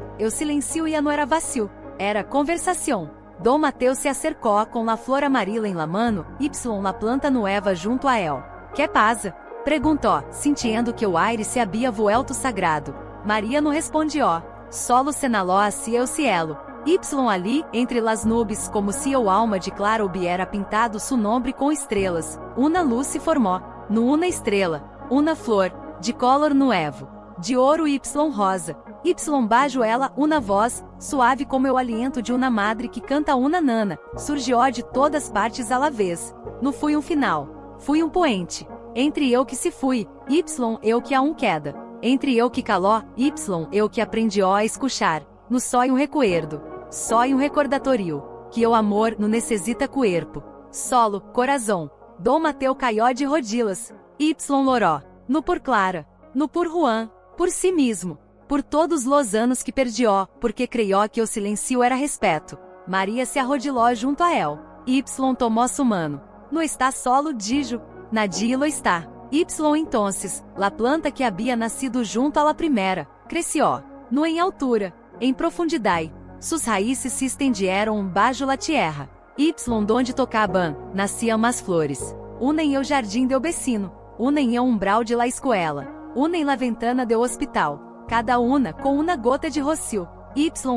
ya não era vazio, era conversação. Dom Mateu se acercou com la flor amarela em la mano, y la planta nueva junto a él. Que pasa? Perguntou, sentindo que o aire se havia vuelto sagrado. Maria não respondió, solo senaló hacia el cielo. Y ali, entre las nubes, como se o alma de Clara hubiera pintado su nombre com estrelas, uma luz se formou, no uma estrela, uma flor, de color nuevo, de ouro y rosa. Y bajo ela, uma voz, suave como o aliento de uma madre que canta uma nana, surgiu de todas partes à la vez. Não fui um final, fui um poente. Entre eu que se fui, y eu que aún queda. Entre eu que caló, y eu que aprendió a escuchar. No só um recuerdo, só um recordatorio, que o amor não necessita cuerpo. Solo, corazón. Dom Mateu caió de rodillas. Y loró. No por Clara, no por Juan, por si mesmo. Por todos los anos que perdió, porque creyó que o silencio era respeto. Maria se arrodilou junto a él. Y tomó su mano. No está solo, dijo. Nadie lo está. Y entonces, la planta que havia nascido junto a la primera, cresció. No em altura, em profundidade. Sus raízes se estendieron bajo la tierra. Y donde tocaban, nasciam as flores. Una em el jardim del vecino. una em eu umbral de la escuela, una em la ventana do hospital, cada una com uma gota de rocio,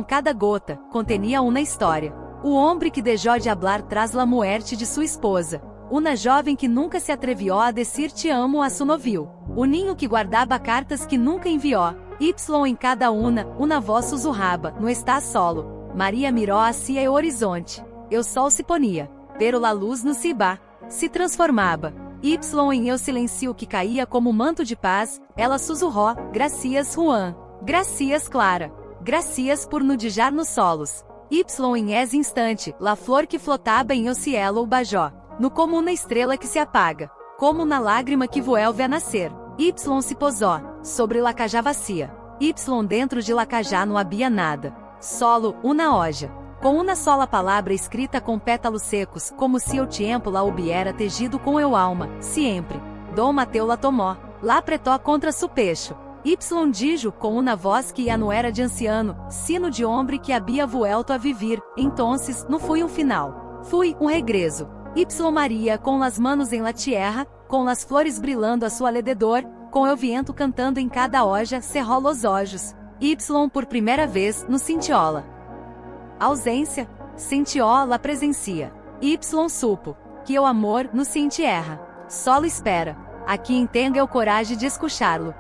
cada gota contenia uma história. O homem que deixou de hablar tras la muerte de sua esposa, uma jovem que nunca se atrevió a decir te amo a su novio, o ninho que guardava cartas que nunca enviou, em cada una voz sussurraba, no está solo. Maria mirou hacia o horizonte, o sol se ponia, pero la luz no se transformava. Em eu silencio que caía como manto de paz, ela sussurrou, gracias Juan, gracias Clara, gracias por nudijar nos solos. Em esse instante, la flor que flotava em o cielo o bajó, no como uma estrela que se apaga, como na lágrima que vuelve a nascer. Se posou sobre la cajá vacia. Dentro de la cajá não havia nada, solo uma hoja, com uma sola palavra escrita com pétalos secos, como se o tempo la hubiera tejido com eu alma, sempre. Dom Mateu la tomó, la apretou contra su pecho. Dijo com uma voz que já não era de anciano, sino de homem que havia vuelto a vivir. Entonces, não fui um final, fui um regreso. Maria com las manos em la tierra, com las flores brilhando a su alrededor, com o viento cantando em cada hoja, cerrou los olhos. Por primeira vez, no sentiola. Ausência, sentiola presencia. Supo, que o amor no se entierra. Solo espera. Aqui entenda o coragem de escuchá-lo.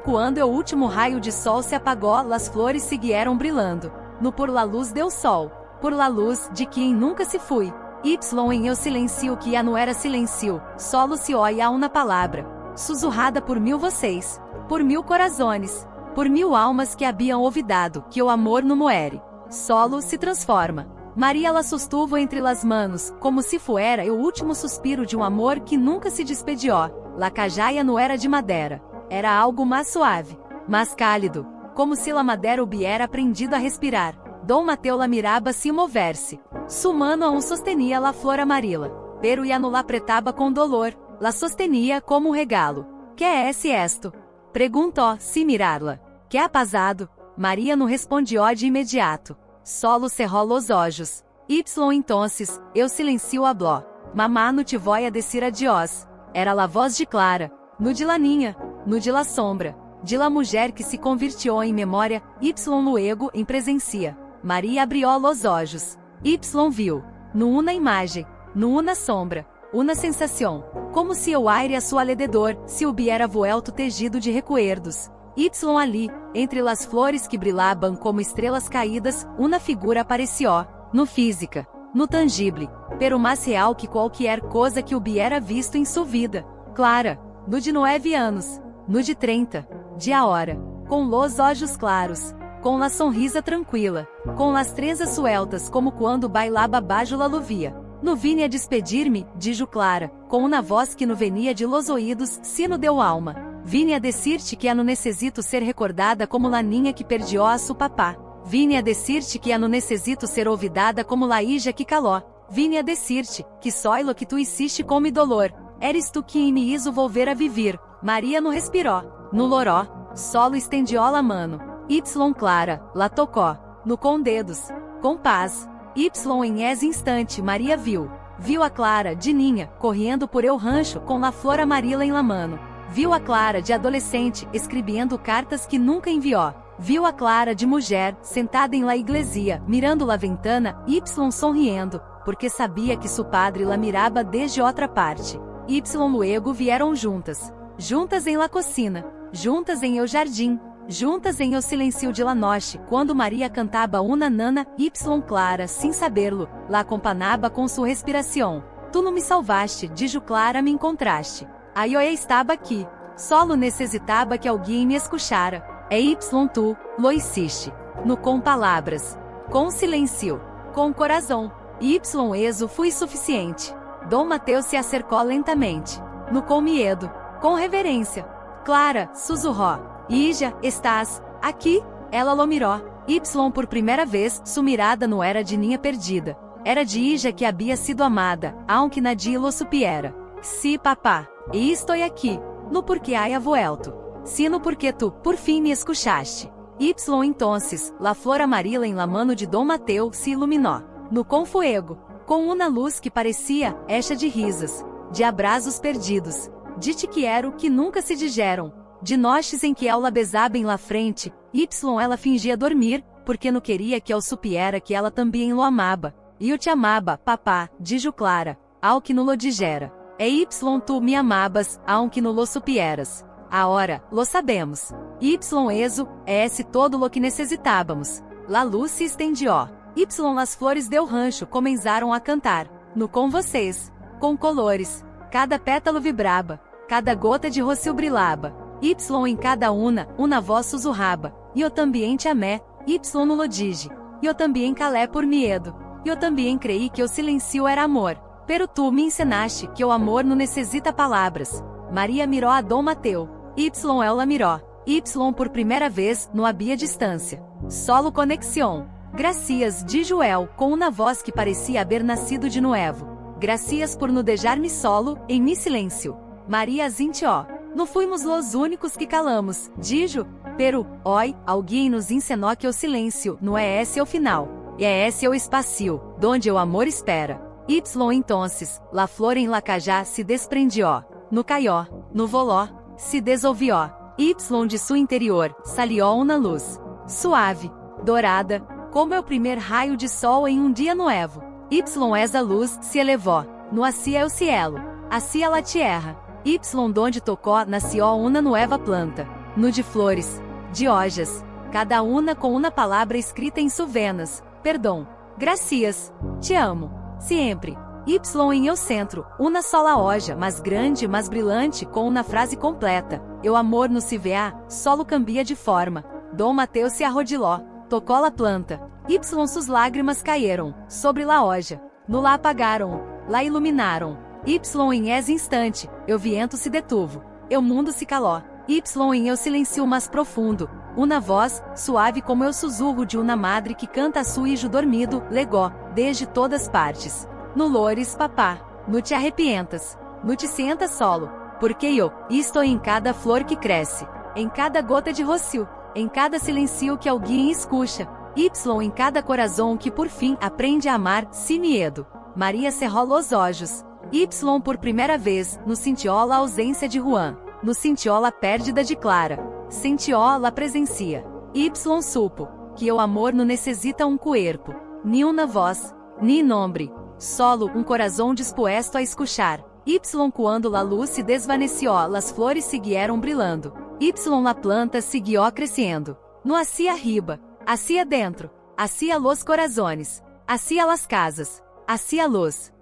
Quando o último raio de sol se apagou, las flores siguieron brilhando. No por la luz del sol, por la luz de quem nunca se fui. Em eu silencio que já não era silencio, solo se oia uma palavra, sussurrada por mil vocês, por mil corazones, por mil almas que haviam olvidado que o amor não muere, solo se transforma. Maria la sostuvo entre las manos, como se fuera o último suspiro de um amor que nunca se despediu. La cajaia não era de madeira, era algo mais suave, mais cálido, como se la madeira hubiera aprendido a respirar. Dom Mateu la miraba sin mover-se. Su mano aún sostenia la flor amarila, pero ya no la apretaba com dolor, la sostenia como um regalo. Que é esse esto? Perguntou, sem mirá-la. Que ha pasado? Maria não respondió de imediato. Solo cerrou los olhos. Entonces, eu silencio habló. Mamá no te voy a decir adiós. Era la voz de Clara, no de la niña, no de la sombra, de la mulher que se convirtió em memória, luego em presencia. Maria abriu los olhos. Viu, no uma imagem, no uma sombra, uma sensação, como se o aire a su alrededor se hubiera vuelto tejido de recuerdos. Ali, entre las flores que brilhavam como estrelas caídas, uma figura apareció, no física, no tangível, pero mais real que qualquer coisa que hubiera visto em sua vida. Clara, no de 9 anos, no de 30, de a hora, com los olhos claros, com la sonrisa tranquila, com las trenzas sueltas como quando bailaba bajo la lluvia. No vine a despedir-me, dijo Clara, com uma voz que no venia de los oídos, sino deu alma. Vine a decir-te que não necessito ser recordada como la niña que perdió a su papá. Vine a decir-te que não necessito ser olvidada como la hija que caló. Vine a decir-te que soy lo que tu hiciste com mi dolor. Eres tu quem me hizo volver a vivir. Maria não respirou, no loró, solo estendió la mano. Clara, la tocó, no com dedos, com paz. Em esse instante Maria viu a Clara de ninha, correndo por el rancho com la flor amarila em la mano. Viu a Clara de adolescente, escrevendo cartas que nunca enviou. Viu a Clara de mulher, sentada em la iglesia, mirando la ventana, sorriendo, porque sabia que su padre la miraba desde outra parte. Luego vieram juntas em la cocina, juntas em el jardim, juntas em o silencio de la noche, quando Maria cantava una nana, Clara, sem saberlo, la acompanhava com sua respiração. Tu não me salvaste, dijo Clara, me encontraste. Aí eu estava aqui, solo necessitava que alguém me escuchara. Tu, lo hiciste. No com palavras, com silencio, com coração. Eso foi suficiente. Dom Mateu se acercou lentamente. No com medo, com reverência. Clara, sussurrou. Ija, estás aqui? Ela lo mirou. Por primeira vez, sua mirada não era de ninha perdida. Era de Ija que havia sido amada, aunque nadie lo supiera. Sí, papá, e estou aqui. No porque haya vuelto. Sino porque tu, por fim, me escuchaste. Entonces, la flor amarila em la mano de Dom Mateu se iluminou. No com fuego, com uma luz que parecia hecha de risas, de abraços perdidos, de te quero que nunca se digeram, de noches em que ela besava em lá frente, ela fingia dormir, porque não queria que eu supiera que ela também lo amava, e eu te amava, papá, dijo Clara, ao que no lo digera. Tu me amabas, ao que no lo supieras. Agora, lo sabemos. Eso, esse todo lo que necessitávamos. La luz se estendió. Las flores del rancho começaram a cantar. No com vocês. Com colores. Cada pétalo vibrava. Cada gota de rocio brilhava. Em cada una voz sussurrava. E eu também te amé. No lo dije. E eu também calé por miedo. E eu também creí que o silencio era amor. Pero tu me ensinaste que o amor não necessita palavras. Maria mirou a Dom Mateu. Ela mirou. Por primeira vez, não havia distância. Solo conexión. Gracias, de Joel, com uma voz que parecia haver nascido de novo. Gracias por no deixar-me solo, em mi silêncio. Maria asintió. Não fuimos los únicos que calamos, dijo. Pero, oi, alguém nos ensinou que o silêncio não é esse o final. É esse o espacio, donde o amor espera. Entonces, la flor em la cajá se desprendió. No caió, no voló, se desolvió. De seu interior, salió uma luz. Suave, dourada, como é o primeiro raio de sol em dia novo. Essa luz se elevou. No hacia o cielo, hacia la tierra. Donde tocó nació uma nueva planta. No de flores, de hojas, cada uma com uma palavra escrita em suas venas. Perdão. Gracias. Te amo. Sempre. Em eu centro, uma sola hoja, mas grande, mas brilhante, com uma frase completa. Eu amor no se vea, solo cambia de forma. Dom Mateu se arrodiló, tocou a planta. Suas lágrimas caíram, sobre la hoja. No la apagaram, la iluminaram. Em esse instante, eu viento se detuvo. Eu mundo se caló. Em eu silencio mais profundo. Uma voz, suave como o sussurro de uma madre que canta a seu hijo dormido, legó, desde todas partes. No lores, papá, no te arrepientas, no te sientas solo, porque eu estou em cada flor que cresce, em cada gota de rocio, em cada silencio que alguém escucha, em cada coração que por fim aprende a amar, sem medo. Maria cerrou los olhos. Por primeira vez, no sentiu a ausência de Juan, no sentiu a pérdida de Clara, sentiu a presencia. Supo que o amor não necessita corpo, ni uma voz, ni nombre. Solo coração disposto a escuchar. Quando la luz se desvaneció, las flores siguieron brilhando. La planta siguió crescendo. No hacia arriba, hacia dentro, hacia los corazones, hacia las casas, hacia los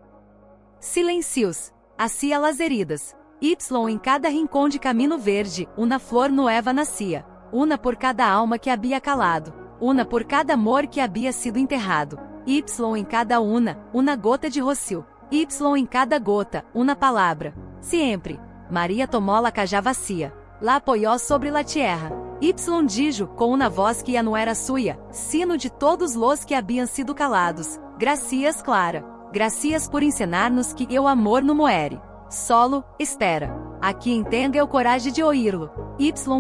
silencios, hacia las heridas. Em cada rincão de caminho verde, uma flor nueva nascia. Uma por cada alma que havia calado. Uma por cada amor que havia sido enterrado. Em cada uma gota de rocio. Em cada gota, uma palavra. Sempre. Maria tomou a cajá vacia. La apoiou sobre la tierra. Dijo, com uma voz que não era sua, sino de todos los que haviam sido calados. Gracias, Clara. Gracias por ensinar-nos que o amor não muere. Solo, espera. Aqui entenda eu coragem de oírlo.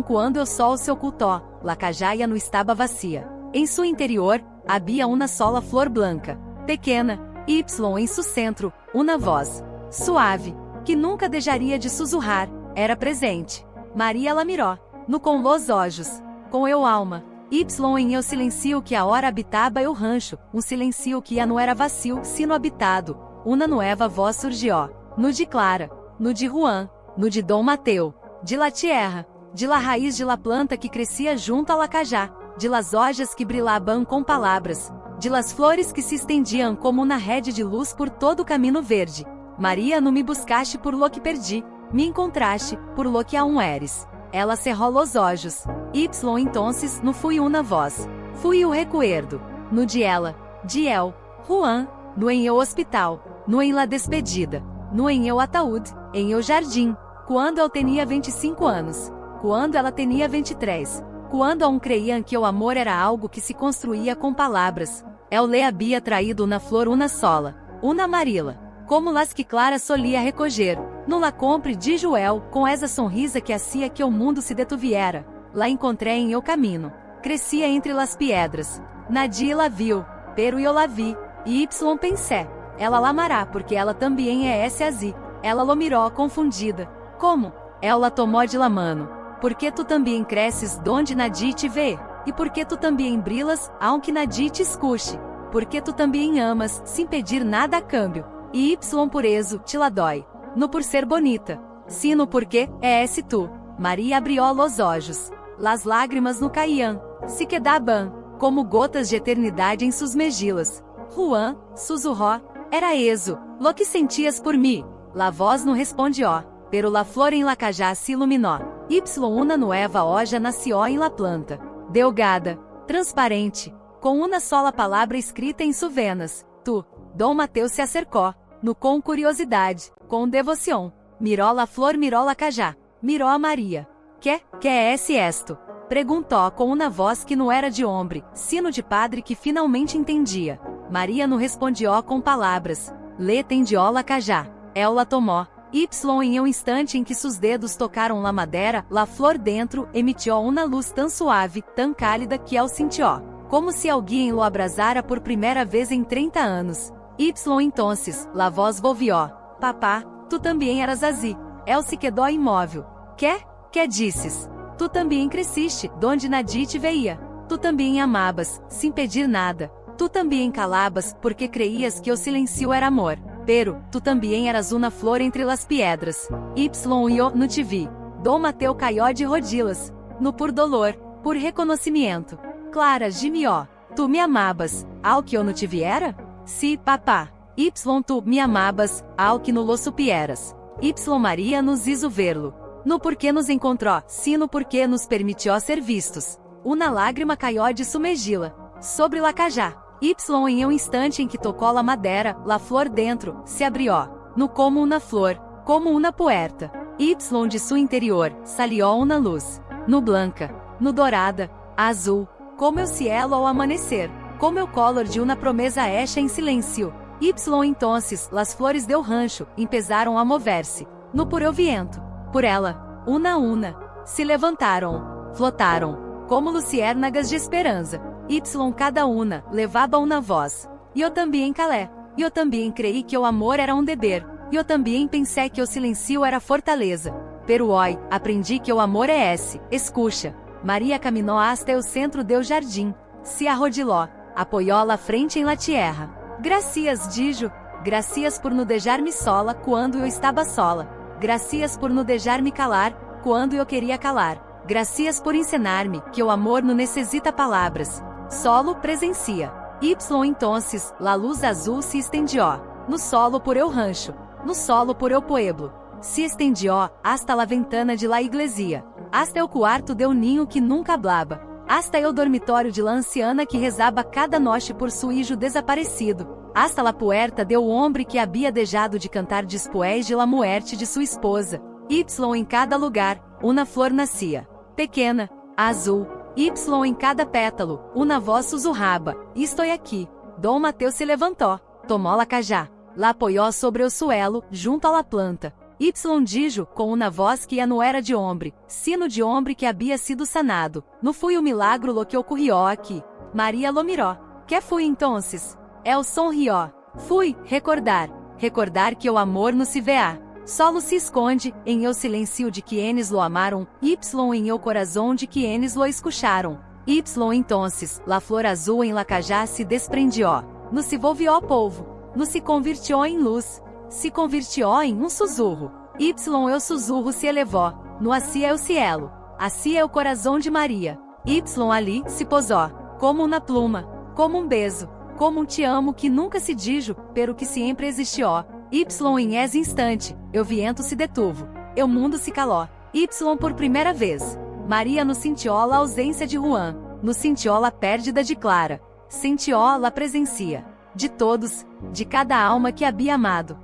Quando o sol se ocultou, la cajaia não estava vacia. Em seu interior, havia uma sola flor blanca, pequena, em seu centro, uma voz, suave, que nunca deixaria de sussurrar, era presente. Maria la miró, no com los olhos, com eu alma, em eu silencio que a hora habitava eu rancho, silencio que já não era vazio, sino habitado, uma nueva voz surgió, no de Clara, no de Juan, no de Dom Mateu, de la tierra, de la raiz de la planta que crescia junto a la cajá, de las hojas que brilhavam com palavras, de las flores que se estendiam como uma rede de luz por todo o caminho verde. Maria, não me buscaste por lo que perdi, me encontraste, por lo que aún eres. Ela cerrou los olhos. Entonces, não fui uma voz. Fui o recuerdo. No de ela, de el, Juan, no em eu hospital, no em la despedida, no em eu ataúd, em eu jardim, quando eu tinha 25 anos, quando ela tinha 23. Quando aún creiam que o amor era algo que se construía com palavras, eu le havia traído na flor uma sola, uma amarila, como las que Clara solia recoger, no la compre de Joel, com essa sonrisa que hacía que o mundo se detuviera. Lá encontrei em eu caminho, crescia entre las piedras, nadie la viu, pero eu la vi, e pensé, ela la amará porque ela também é esse azí, ela lo miró confundida, Como? Ela tomou de la mano. Porque tu também cresces donde nadie te vê. E porque tu também brilhas, aunque nadie te escute. Porque tu também amas, sem pedir nada a câmbio. E Y por eso te la dói. No por ser bonita. Sino porque, é esse tu. Maria abrió los olhos. Las lágrimas no caían. Se quedaban, como gotas de eternidade em sus mejillas. Juan, susurró. Era eso, lo que sentias por mim. La voz no respondió. Pero la flor en la cajá se iluminó. Y una nueva hoja nació en la planta. Delgada, transparente, com uma sola palavra escrita em suas venas. Tu. Dom Mateus se acercou, no com curiosidade, com devoção. Miró la flor, miró la cajá. Miró a Maria. Que é esse esto? Perguntou com uma voz que não era de homem, sino de padre que finalmente entendia. Maria não respondió com palavras. Le tendió la cajá. Ela tomou. Y em um instante em que seus dedos tocaram la madeira, la flor dentro emitiu uma luz tão suave, tão cálida que ele sentiu, como se alguém lo abrasara por primeira vez em 30 anos. Y entonces, la voz volvió. Papá, tu também eras assim. Ele se quedou imóvel. Que disses? Tu também cresciste, donde nadie te veia. Tu também amabas, sem pedir nada. Tu também calabas, porque creias que o silêncio era amor. Pero, tu também eras uma flor entre las piedras. Y eu não te vi. Dom Mateu caió de rodillas. No por dolor, por reconhecimento. Clara gimió. Tu me amabas, ao que eu não te viera? Si, papá. Y tu me amabas, ao que no lo supieras. Y Maria nos hizo verlo. No porque nos encontró, sino porque nos permitió ser vistos. Uma lágrima caió de sua mejilla. Sobre la cajá. Y em um instante em que tocou la madeira, la flor dentro, se abrió. No como uma flor, como uma puerta. Y de seu interior, salió uma luz. No blanca, no dourada, azul, como o cielo ao amanhecer, como o color de uma promesa hecha em silêncio. Y entonces, las flores del rancho, empezaram a mover-se. No por el viento. Por ela, una a una. Se levantaram, flotaram, como luciérnagas de esperança. Y cada una, levava uma voz. E eu também calé. E eu também creí que o amor era um deber. E eu também pensei que o silêncio era fortaleza. Pero hoy, aprendi que o amor é esse, escucha. Maria caminhou hasta o centro do jardim. Se arrodiló, apoiou la frente em la tierra. Gracias, dijo. Gracias por no deixar-me sola quando eu estava sola. Gracias por no deixar-me calar quando eu queria calar. Gracias por ensinar-me que o amor não necessita palavras. Solo presencia. Y entonces, la luz azul se estendió. No solo por el rancho. No solo por el pueblo. Se estendió hasta la ventana de la iglesia. Hasta el cuarto de ninho que nunca hablaba. Hasta el dormitório de la anciana que rezaba cada noche por su hijo desaparecido. Hasta la puerta del hombre que había dejado de cantar después de la muerte de sua esposa. Y em cada lugar, uma flor nascia. Pequena, azul. Y em cada pétalo, uma voz sussurraba. Estou aqui. Dom Mateus se levantou, tomou la cajá, la apoiou sobre o suelo, junto a la planta. Y dijo, com uma voz que não era de homem, sino de homem que havia sido sanado. Não foi o milagro lo que ocorrió aqui. Maria lo miró. Que foi entonces? El sonrió. Fui, recordar que o amor não se vê. Solo se esconde, em el silêncio de quienes lo amaram, Y em el corazón de quienes lo escucharam. Y entonces, la flor azul em la cajá se desprendió. No se volvió polvo. No se convirtió em luz. Se convirtió em um sussurro. Y el sussurro se elevó. No hacia el cielo. Hacia el corazón de Maria. Y ali se posó. Como uma pluma. Como um beijo. Como te amo que nunca se dijo, pero que sempre existiu. Y em esse instante, o viento se detuvo. O mundo se calou. Y por primeira vez. Maria no sentiu a ausência de Juan. No sentiu a pérdida de Clara. Sentiu a presencia. De todos, de cada alma que havia amado.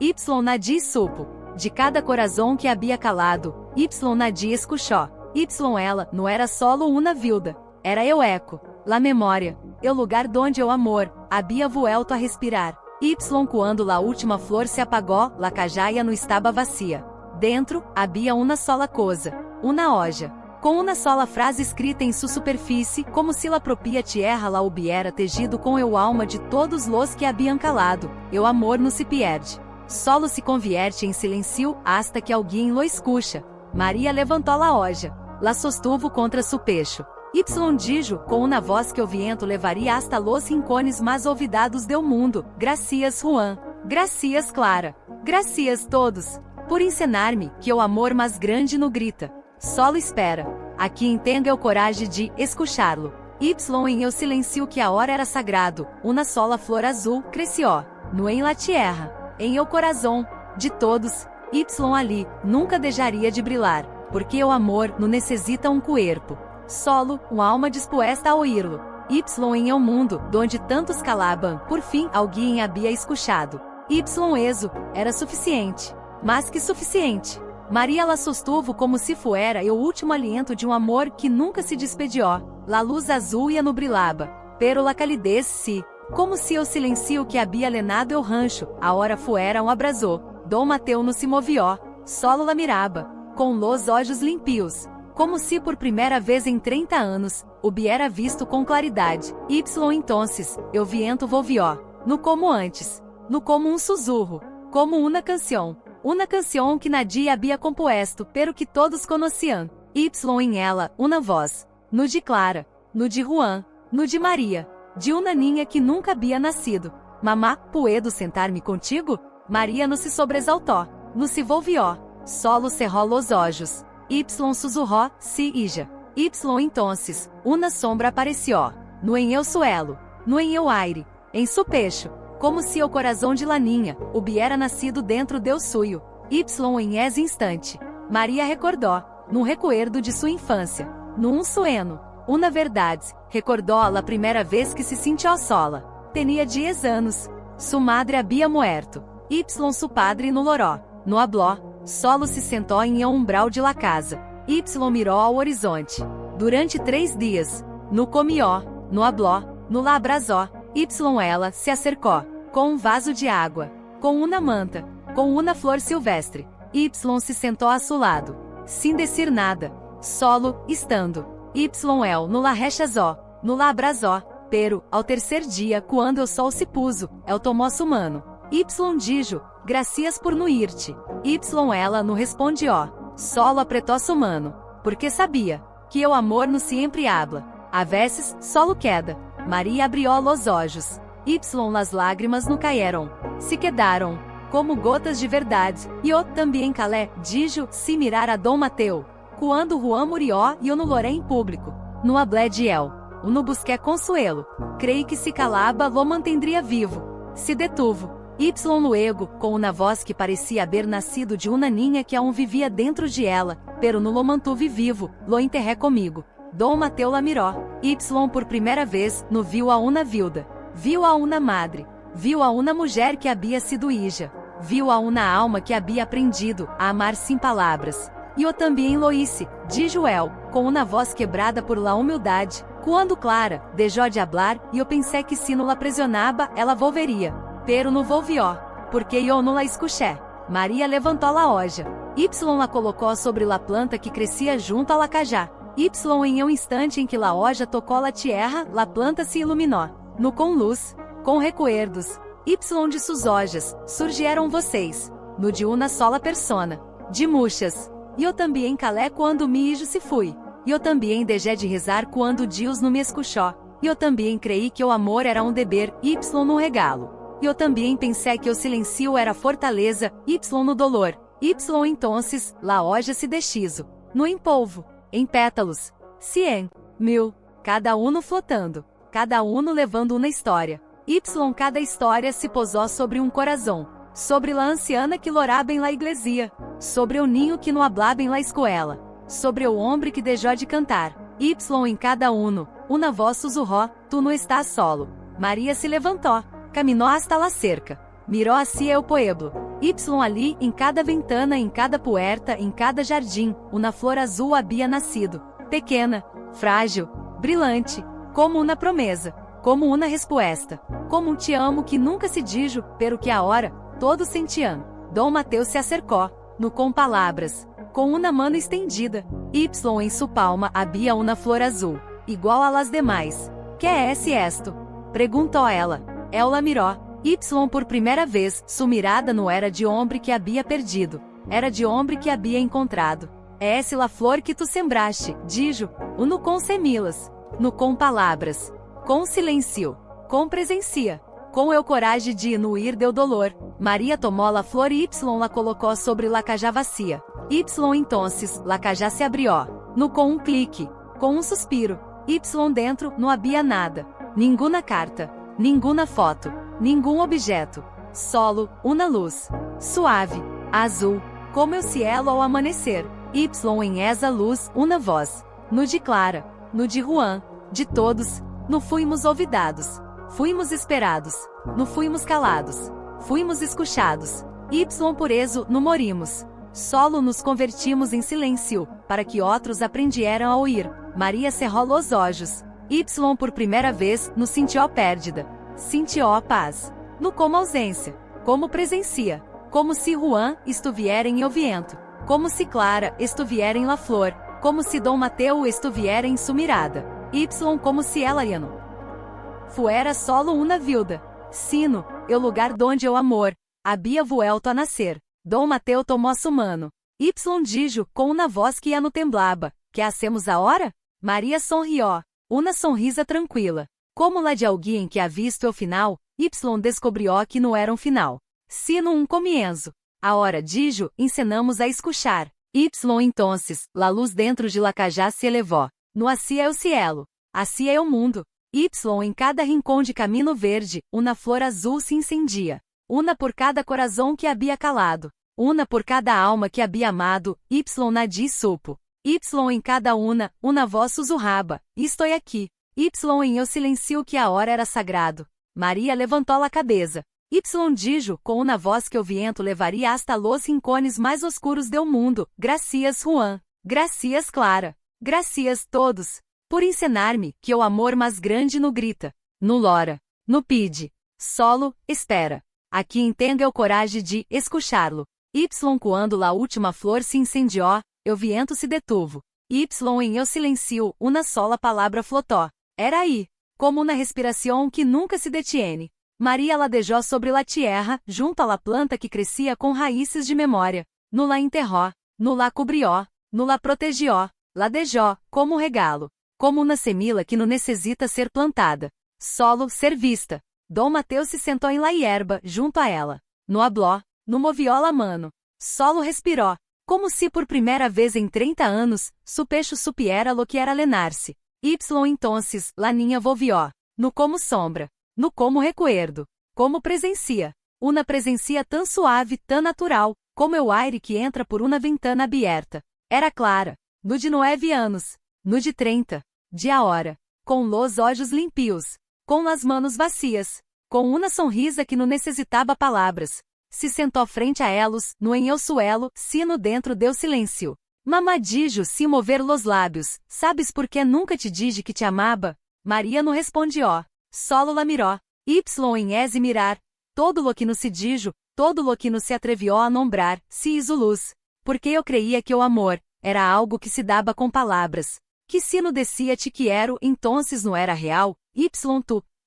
Y nadie supo. De cada coração que havia calado. Y nadie escuchou. Y ela não era solo uma viuda. Era eu eco. La memória. O lugar donde o amor havia vuelto a respirar. Y quando la última flor se apagou, la cajaia não estava vazia. Dentro, havia uma sola coisa. Uma hoja. Com uma sola frase escrita em sua superfície, como se la propia tierra la hubiera tejido com el alma de todos los que haviam calado. O amor não se perde. Solo se convierte em silêncio hasta que alguém lo escucha. Maria levantou la hoja, la sostuvo contra su pecho. Y dijo com uma voz que o viento levaria hasta los rincones mais olvidados do mundo: Gracias Juan, gracias Clara, gracias todos, por ensinar-me que o amor mais grande no grita. Solo espera. Aqui entendo eu coragem de escuchá-lo. Y em eu silencio que a hora era sagrado, uma sola flor azul cresció, no em la tierra, em eu coração, de todos. Y ali, nunca deixaria de brilhar, porque o amor não necessita um corpo. Solo, uma alma disposta a ouvir-lo. Y em eu mundo, donde tantos calaban, por fim alguém havia escuchado. Y eso, era suficiente. Mas que suficiente. Maria la sostuvo como se fuera o último aliento de um amor que nunca se despediu. La luz azul ia no brilhaba, pero la calidez si, como se o silencio que havia lenado o rancho, a hora fuera um abrasou. Dom Mateu não se movió, solo la miraba, com los olhos limpios, como se por primeira vez em 30 anos, o viera visto com claridade. Y entonces, o viento volvió, no como antes, no como um sussurro, como uma canção que Nadie havia compuesto, pero que todos conheciam. Y em ela, uma voz, no de Clara, no de Juan, no de Maria, de uma ninha que nunca havia nascido. Mamá, puedo sentar-me contigo? Maria no se sobresaltó, no se volvió, solo cerró los ojos. Y sussurró, si ija. Y entonces, uma sombra apareció, no em eu suelo, no em eu aire, em su pecho, como se o coração de Laninha, o viera nascido dentro del suyo. Y em esse instante, Maria recordou, num recuerdo de sua infância, num sueño, uma verdade, recordou a primeira vez que se sentiu sola. Tinha 10 anos, su madre había muerto. Y su padre no loró, no habló, solo se sentou em el umbral de la casa. Y mirou ao horizonte. Durante 3 dias, no comió, no habló, no la abrazó. Y ela se acercou, com um vaso de água, com uma manta, com uma flor silvestre. Y se sentou a su lado, sem dizer nada, solo, estando. Y el no la rechazó, no la abrazó, pero, ao terceiro dia, quando o sol se puso, el tomou su mano. Y dijo, gracias por no irte. Y ela no respondió, solo apretou su mano, porque sabia que o amor no sempre habla, a veces solo queda. Maria abrió los ojos. Y las lágrimas no cayeron, se quedaram, como gotas de verdade. E eu também calé, dijo, se mirar a Dom Mateu, quando Juan murió e eu no loré em público, no hablé de él, no busqué consuelo, creí que se calaba lo mantendria vivo, se detuvo. Y luego, com uma voz que parecia haver nascido de uma ninha que aún vivia dentro de ela, pero no lo mantuve vivo, lo enterré comigo. Dom Mateu la miró. Y por primeira vez, no viu a uma viuda, viu a uma madre, viu a uma mulher que havia sido hija, viu a uma alma que havia aprendido a amar sem palavras. E eu também lo hice, dijo él, com uma voz quebrada por la humildade, quando Clara deixou de hablar, e eu pensei que se no la presionaba, ela volveria. Pero no volvió, porque eu não la escuché. Maria levantou la hoja. Y la colocou sobre la planta que crescia junto a la cajá. Y em um instante em que la hoja tocou la tierra, la planta se iluminou. No com luz, com recuerdos. Y de sus hojas, surgieron vocês. No de uma sola persona. De muchas. E eu também calé quando mi hijo se fui. E eu também deixei de rezar quando Deus não me escuchou. E eu também creí que o amor era um deber, y no regalo. E eu também pensei que o silencio era fortaleza, y no dolor. Y entonces, la hoja se deshizo. No em polvo, em pétalos. 100, 1000, cada uno flotando. Cada uno levando uma história. Y cada história se posou sobre um coração. Sobre la anciana que loraba em la iglesia. Sobre o ninho que no hablaba em la escuela. Sobre o hombre que deixou de cantar. Y em cada uno, uma voz sussurró, tu não estás solo. Maria se levantou. Caminhou hasta la cerca. Mirou hacia el pueblo. Y ali, em cada ventana, em cada puerta, em cada jardim, uma flor azul havia nascido. Pequena, frágil, brilhante, como uma promesa, como uma resposta, como um te amo que nunca se dijo, pero que agora, todos sentiam. Dom Mateu se acercou, no com palavras, com uma mano estendida. Y em su palma havia uma flor azul, igual a las demais. Que é esse esto? Perguntou ela. Ela mirou. Y por primeira vez, sumirada no era de homem que havia perdido. Era de homem que havia encontrado. É essa la flor que tu sembraste, dijo, o no com semilas, no com palavras, com silencio, com presencia, com eu coragem de no ir deu dolor. Maria tomou la flor e Y la colocou sobre la cajá vacia. Y entonces, la cajá se abrió, no com um clique, com um suspiro. Y dentro, não havia nada, nenhuma carta, nenhuma foto, nenhum objeto, solo, uma luz, suave, azul, como o cielo ao amanhecer. Y em esa luz, uma voz, no de Clara, no de Juan, de todos, no fuimos olvidados, fuimos esperados, no fuimos calados, fuimos escuchados. Y por eso, no morimos, solo nos convertimos em silêncio, para que outros aprendieram a ouvir. Maria cerrou os olhos. Y por primeira vez, no sentiu perdida, sentiu paz, no como ausência, como presencia, como se Juan estuviera em o viento, como se Clara estuviera em la flor, como se Dom Mateu estuviera em su mirada. Y como se ela ia no fuera solo uma viuda. Sino, o lugar donde o amor havia vuelto a nascer. Dom Mateu tomou su mano. Y dijo com uma voz que no temblaba, que hacemos agora? Maria sonrió, uma sonrisa tranquila, como la de alguém que ha visto o final. Y descobriu que não era um final, sino um comienzo. Ahora dijo, encenamos a escuchar. Y entonces, la luz dentro de la cajá se elevou. No assim é o cielo, assim é o mundo. Y em cada rincão de caminho verde, uma flor azul se incendia. Uma por cada coração que havia calado. Uma por cada alma que havia amado. Y nadi supo. Y em cada uma voz sussurraba, estou aqui. Y em eu silencio que a hora era sagrado. Maria levantou a cabeça. Y dijo, com uma voz que o viento levaria hasta los rincones mais oscuros do mundo, gracias Juan, gracias Clara, gracias todos, por ensinar-me que o amor mais grande no grita, no lora, no pide, solo, espera. Aqui entendo a coragem de escuchá-lo. Y quando la última flor se incendiou, o viento se detuvo. Y em eu silencio, uma sola palavra flotou. Era aí, como uma respiração que nunca se detiene. Maria ladejou sobre la tierra, junto à la planta que crescia com raízes de memória. No la enterrou, no la cobrió, no la protegió, ladejou, como regalo. Como uma semila que não necessita ser plantada. Solo ser vista. Dom Mateu se sentou em la hierba, junto a ela. No habló, no movió la mano. Solo respirou. Como se por primeira vez em 30 anos, su pecho supiera lo que era lenar-se. Y entonces, la niña volvió. No como sombra. No como recuerdo. Como presencia. Uma presencia tão suave, tão natural, como o aire que entra por uma ventana aberta. Era Clara. No de 9 anos. No de 30. De a hora. Com los olhos limpios. Com as manos vacias. Com uma sonrisa que não necessitava palavras. Se sentou frente a elos, no em eu suelo, sino dentro deu silêncio. Mamadijo se mover los lábios, sabes por que nunca te dije que te amava? Maria não respondió. Solo la miró. Y em ese mirar, todo lo que no se dijo, todo lo que no se atrevió a nombrar, se hizo luz. Porque eu creía que o amor era algo que se dava com palavras. Que se no decía-te que quero, entonces não era real. Y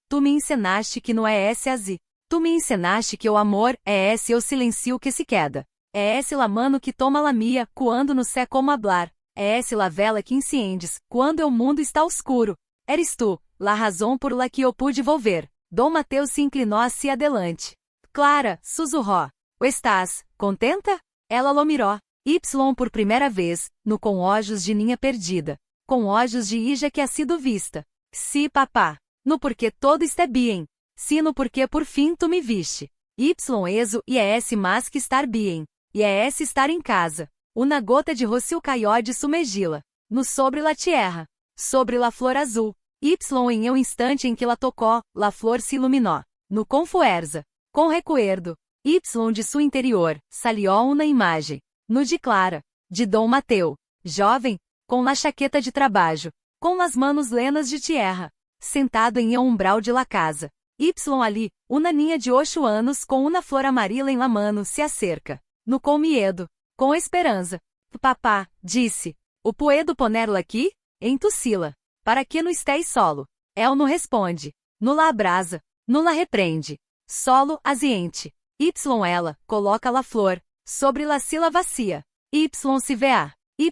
tu me ensinaste que não é esse assim. Tu me ensinaste que o amor é esse o silencio que se queda. É esse la mano que toma la mia, quando no sé como hablar. É esse la vela que enciendes, quando o mundo está escuro. Eres tu, la razão por la que eu pude volver. Dom Mateu se inclinou hacia adelante. Clara, sussurrou. Estás contenta? Ela lo mirou. Y por primeira vez, no com olhos de ninha perdida. Com olhos de hija que ha sido vista. Si, papá. No porque todo está bem. Si no porque por fim tu me viste. Y eso e é esse mais que estar bem. E é esse estar em casa. Uma gota de rocio caió de sumegila. No sobre la tierra. Sobre la flor azul. Y em um instante em que la tocou, la flor se iluminou. No com fuerza. Com recuerdo. Y de su interior, salió uma imagem. No de Clara. De Dom Mateu. Jovem. Com la chaqueta de trabalho. Com las manos lenas de tierra. Sentado em um umbral de la casa. Y ali, uma ninha de 8 anos com uma flor amarela em la mano se acerca. No com miedo. Com esperança. Papá, disse. O puedo ponerlo aqui? Em Tucila. Para que não estéis solo. El não responde. No la abrasa. No la repreende. Solo, aziente. Y ela, coloca la flor. Sobre la sila vacia. Y se vê. Y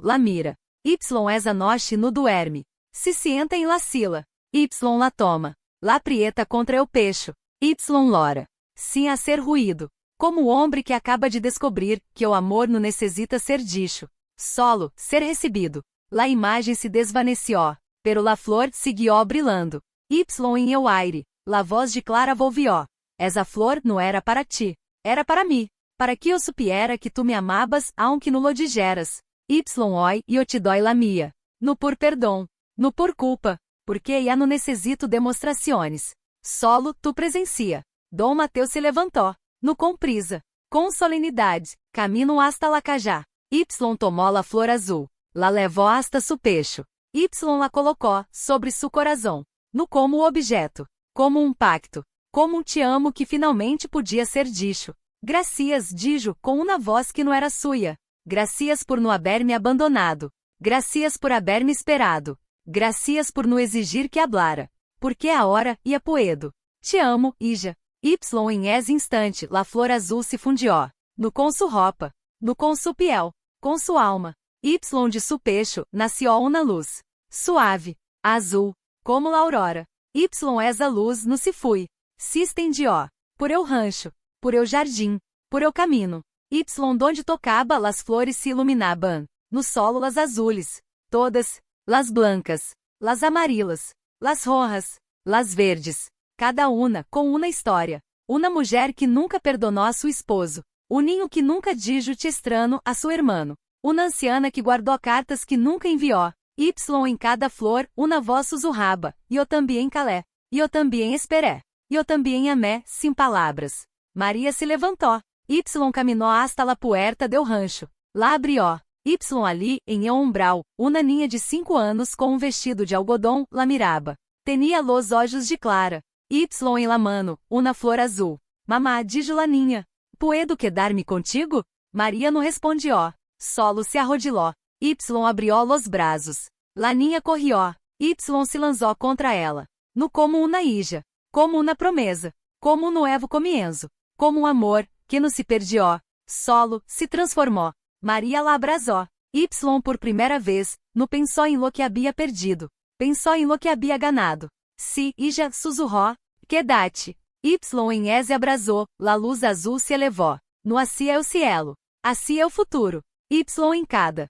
la mira. Y esa noche no duerme. Se sienta em la sila. Y la toma. La prieta contra eu pecho. Y lora. Sim a ser ruído. Como o homem que acaba de descobrir que o amor não necessita ser dicho. Solo, ser recebido. La imagem se desvaneció. Pero la flor siguió brilhando. Y em eu aire. La voz de Clara volvió. Essa flor não era para ti. Era para mim. Para que eu supiera que tu me amabas, aunque no lo digeras. Y hoy eu te dói la mia. No por perdão. No por culpa. Porque já não necessito demonstrações. Solo, tu presencia. Dom Mateus se levantou. No com prisa. Com solenidade. Camino hasta la cajá. Y tomó la flor azul. La levó hasta su pecho. Y la colocó sobre su coração. No como objeto. Como um pacto. Como um te amo que finalmente podia ser dicho. Gracias, dijo, com uma voz que não era sua. Gracias por não haber-me abandonado. Gracias por haber-me esperado. Gracias por não exigir que hablara. Porque a hora ia puedo. Te amo, Ija. Y em esse instante, la flor azul se fundió. No com su roupa. No com su piel. Com su alma. Y de su pecho, nació uma luz. Suave. Azul. Como la aurora. Y essa luz no se fui. Se estendió. Por eu rancho. Por eu jardim. Por eu camino. Y donde tocaba las flores se iluminaban. No solo las azules. Todas. Las blancas. Las amarelas. Las rojas. Las verdes. Cada uma com uma história. Uma mulher que nunca perdonou a seu esposo. Um ninho que nunca dijo te estranho a seu hermano. Uma anciana que guardou cartas que nunca enviou. Y em cada flor, uma voz sussurraba. Eu também calé. Eu também esperé. Eu também amé, sem palavras. Maria se levantou. Y caminhou hasta la puerta del rancho. Lá abrió. Y ali, em el umbral, uma ninha de 5 anos com um vestido de algodão, la miraba. Tenia los olhos de Clara. Y em la mano, uma flor azul. Mamá, dijo la niña. ¿Puedo quedar-me contigo? Maria não respondió. Solo se arrodiló. Y abrió los brazos. La niña corrió. Y se lanzó contra ela. No como uma hija. Como uma promesa. Como um nuevo comienzo. Como um amor, que não se perdió. Solo, se transformou. Maria la abrazó. Y por primeira vez, no pensou em lo que havia perdido. Pensou em lo que havia ganado. Si, Ija, sussurró. Quedate. Y em ese abrasou, la luz azul se elevó. No assim é o cielo. Assim é o futuro. Y em cada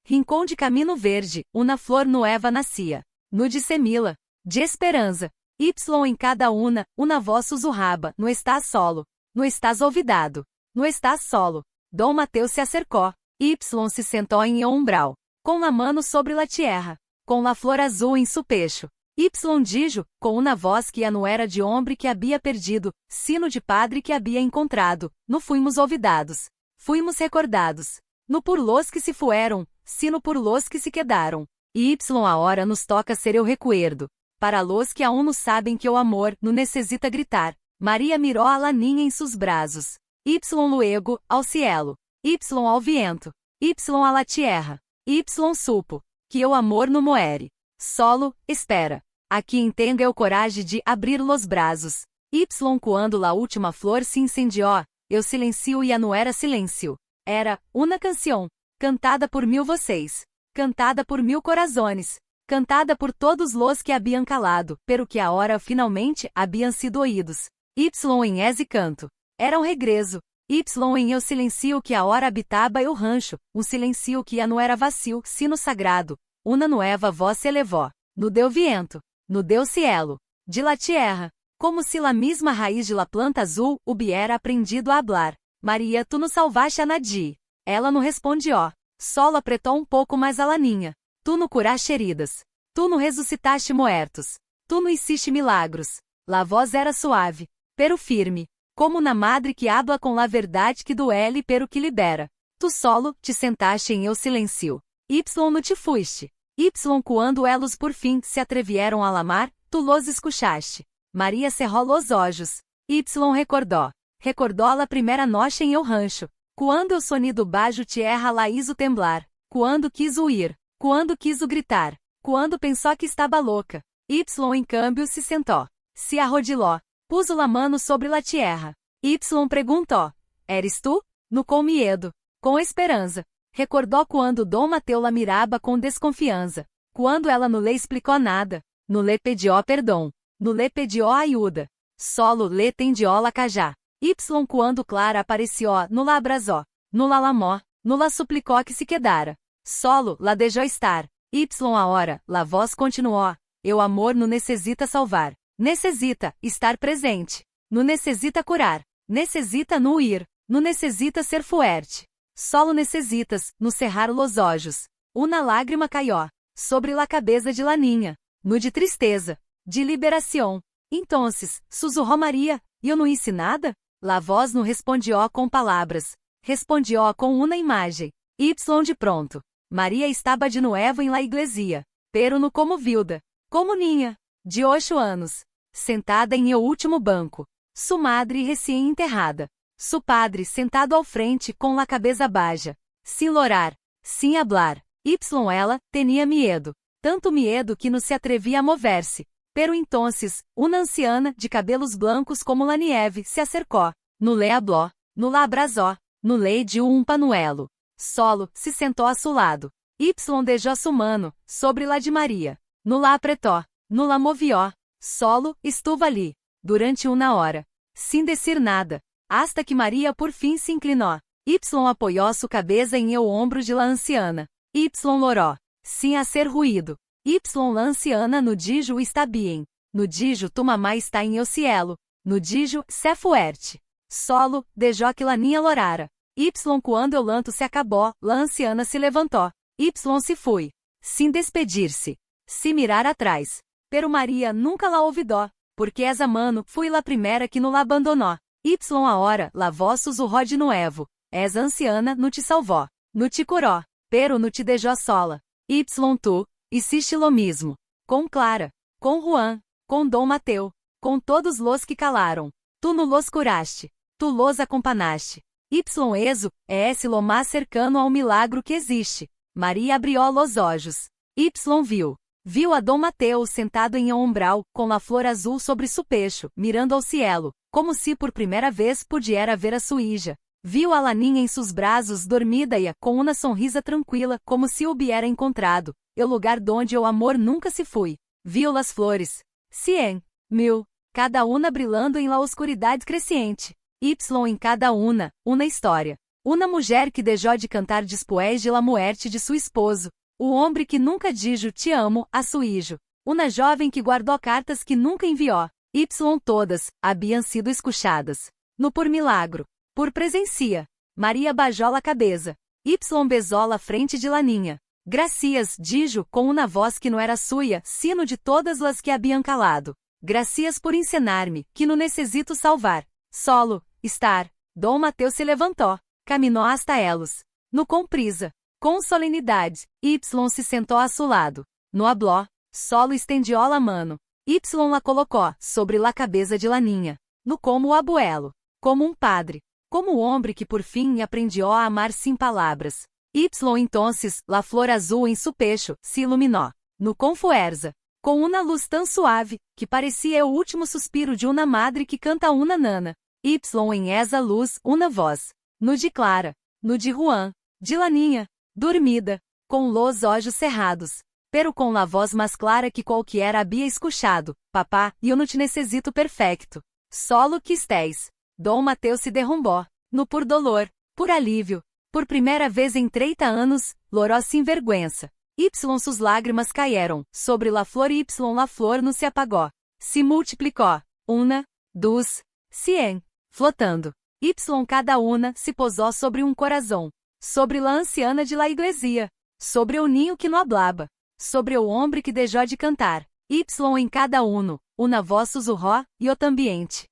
rincão de caminho verde, uma flor nueva nascia. No de semila. De esperança. Y em cada uma voz sussurraba. No estás solo. No estás olvidado. No estás solo. Dom Mateus se acercou. Y se sentou em el umbral. Com la mano sobre la tierra. Com la flor azul em su pecho. Y dijo, com uma voz que não era de homem que havia perdido, sino de padre que havia encontrado. No fuimos olvidados. Fuimos recordados. No por los que se fueron, sino por los que se quedaram. Y agora nos toca ser eu recuerdo. Para los que aún não sabem que o amor não necessita gritar. Maria mirou a la niña em seus braços. Y luego, ao cielo. Y ao viento. Y a la tierra. Y supo. Que o amor não muere. Solo, espera. Aqui entendo eu coragem de abrir los braços. Y quando la última flor se incendiou, eu silencio e não era silêncio. Era uma canção. Cantada por 1000 vocês. Cantada por 1000 corazones. Cantada por todos los que haviam calado, pero que agora finalmente haviam sido oídos. Y em esse canto. Era um regreso. Y em eu silencio que agora habitava o rancho, um silencio que já não era vazio, sino sagrado. Uma nueva voz se elevou. No deu viento. No deu cielo. De la tierra. Como se la misma raiz de la planta azul hubiera aprendido a hablar. Maria, tu nos salvaste a Nadie. Ela não respondió. Solo apretou um pouco mais a laninha. Tu não curaste heridas. Tu não ressuscitaste muertos. Tu não hiciste milagros. La voz era suave, pero firme. Como na madre que habla com la verdade que duele pero que libera. Tu solo te sentaste em eu silencio. Y não te fuiste. Y quando elos por fim se atrevieron a lamar, tu los escuchaste. Maria cerrou los olhos. Y recordou. Recordou a primeira noche em eu rancho. Quando eu sonido bajo tierra la hizo temblar. Quando quis huir. Quando quis gritar. Quando pensou que estava louca. Y em câmbio se sentou. Se arrodilou. Puso la mano sobre la tierra. Y perguntou: Eres tu? No com miedo. Com esperança. Recordou quando Dom Mateu la mirava com desconfiança. Quando ela não lhe explicou nada. Não lhe pediu perdão. Não lhe pediu ajuda. Solo lhe tendió la cajá. Y quando Clara apareceu, no la abrasó. No la lamó. No la suplicou que se quedara. Solo la deixou estar. Y agora, la voz continuou. Eu amor não necessita salvar. Necessita estar presente. Não necessita curar. Necessita não ir. Não necessita ser fuerte. Solo necessitas, no cerrar los olhos. Una lágrima caió. Sobre la cabeça de Laninha. No de tristeza. De liberação. Entonces, sussurrou Maria, e eu não hice nada? La voz não respondió com palavras. Respondió com uma imagem. Y de pronto. Maria estava de nuevo em la iglesia. Pero no como viuda. Como ninha. De 8 anos. Sentada em eu último banco. Su madre recém-enterrada. Su padre sentado ao frente com la cabeça baixa. Sem lorar. Sem hablar. Y ela, tinha medo. Tanto medo que não se atrevia a mover-se. Pero entonces, uma anciana, de cabelos blancos como la nieve, se acercou. No le habló. No la abrazó. No le dio panuelo. Solo, se sentou a su lado. Y deixou su mano, sobre la de Maria. No la apretou. No la movió. Solo, estuvo ali. Durante uma hora. Sem dizer nada. Hasta que Maria por fim se inclinou. Y apoiou sua cabeça em eu ombro de la anciana. Y loró. Sem hacer ruído. Y la anciana no dijo está bien. No dijo tu mamá está em eu cielo. No dijo, sé fuerte. Solo, deixou que la niña lorara. Y quando eu lanto se acabou, la anciana se levantou. Y se foi. Sem despedir-se. Se mirar atrás. Pero Maria nunca la olvidou. Porque esa mano fui la primeira que no la abandonou. Y agora, la voz sussurrou de nuevo. Esa anciana no te salvou. No te curou. Pero no te deixou sola. Y tu, hiciste lo mismo. Com Clara. Com Juan. Com Dom Mateu. Com todos los que calaram. Tu no los curaste. Tu los acompanhaste. Y eso, é esse lo mais cercano ao milagro que existe. Maria abriu los olhos. Y viu. Viu a Dom Mateu sentado em um umbral, com a flor azul sobre su pecho, mirando ao cielo, como se por primeira vez pudiera ver a sua hija. Viu a Laninha em seus braços dormida e com uma sonrisa tranquila, como se o hubiera encontrado, o lugar donde o amor nunca se foi. Viu las flores. 100, 1000, cada uma brilhando em la oscuridade crescente. Y em cada uma história. Uma mulher que deixou de cantar después de la muerte de su esposo. O homem que nunca dijo te amo a su hijo. Uma jovem que guardou cartas que nunca enviou. Y todas haviam sido escuchadas. No por milagro. Por presencia. Maria bajou a cabeça. Y besou a frente de Laninha. Gracias, dijo com uma voz que não era sua, sino de todas las que haviam calado. Gracias por ensinar-me, que não necessito salvar. Solo, estar. Dom Mateu se levantou. Caminhou hasta elos. No com prisa. Com solenidade. Y se sentou a su lado. No habló. Solo estendió a mano. Y la colocou sobre la cabeça de Laninha. No como o abuelo. Como padre. Como o homem que por fim aprendió a amar sem palavras. Y entonces, la flor azul em su pecho, se iluminou. No com fuerza. Com uma luz tão suave, que parecia o último suspiro de uma madre que canta uma nana. Y em esa luz, uma voz. No de Clara. No de Juan. De Laninha. Dormida. Com los olhos cerrados. Pero com la voz mais clara que qualquer havia escuchado. Papá, eu não te necessito perfecto. Solo que estés. Dom Mateu se derrumbou. No por dolor. Por alívio. Por primeira vez em 30 anos, loró sem vergüenza. Y sus lágrimas caíram sobre la flor y la flor no se apagou. Se multiplicou. Una, 2, 100. Flotando. Y cada uma se posou sobre um coração. Sobre la anciana de la iglesia. Sobre o ninho que não hablaba. Sobre o homem que deixou de cantar. Y em cada uno, uma voz sussurrou, e o tambiente.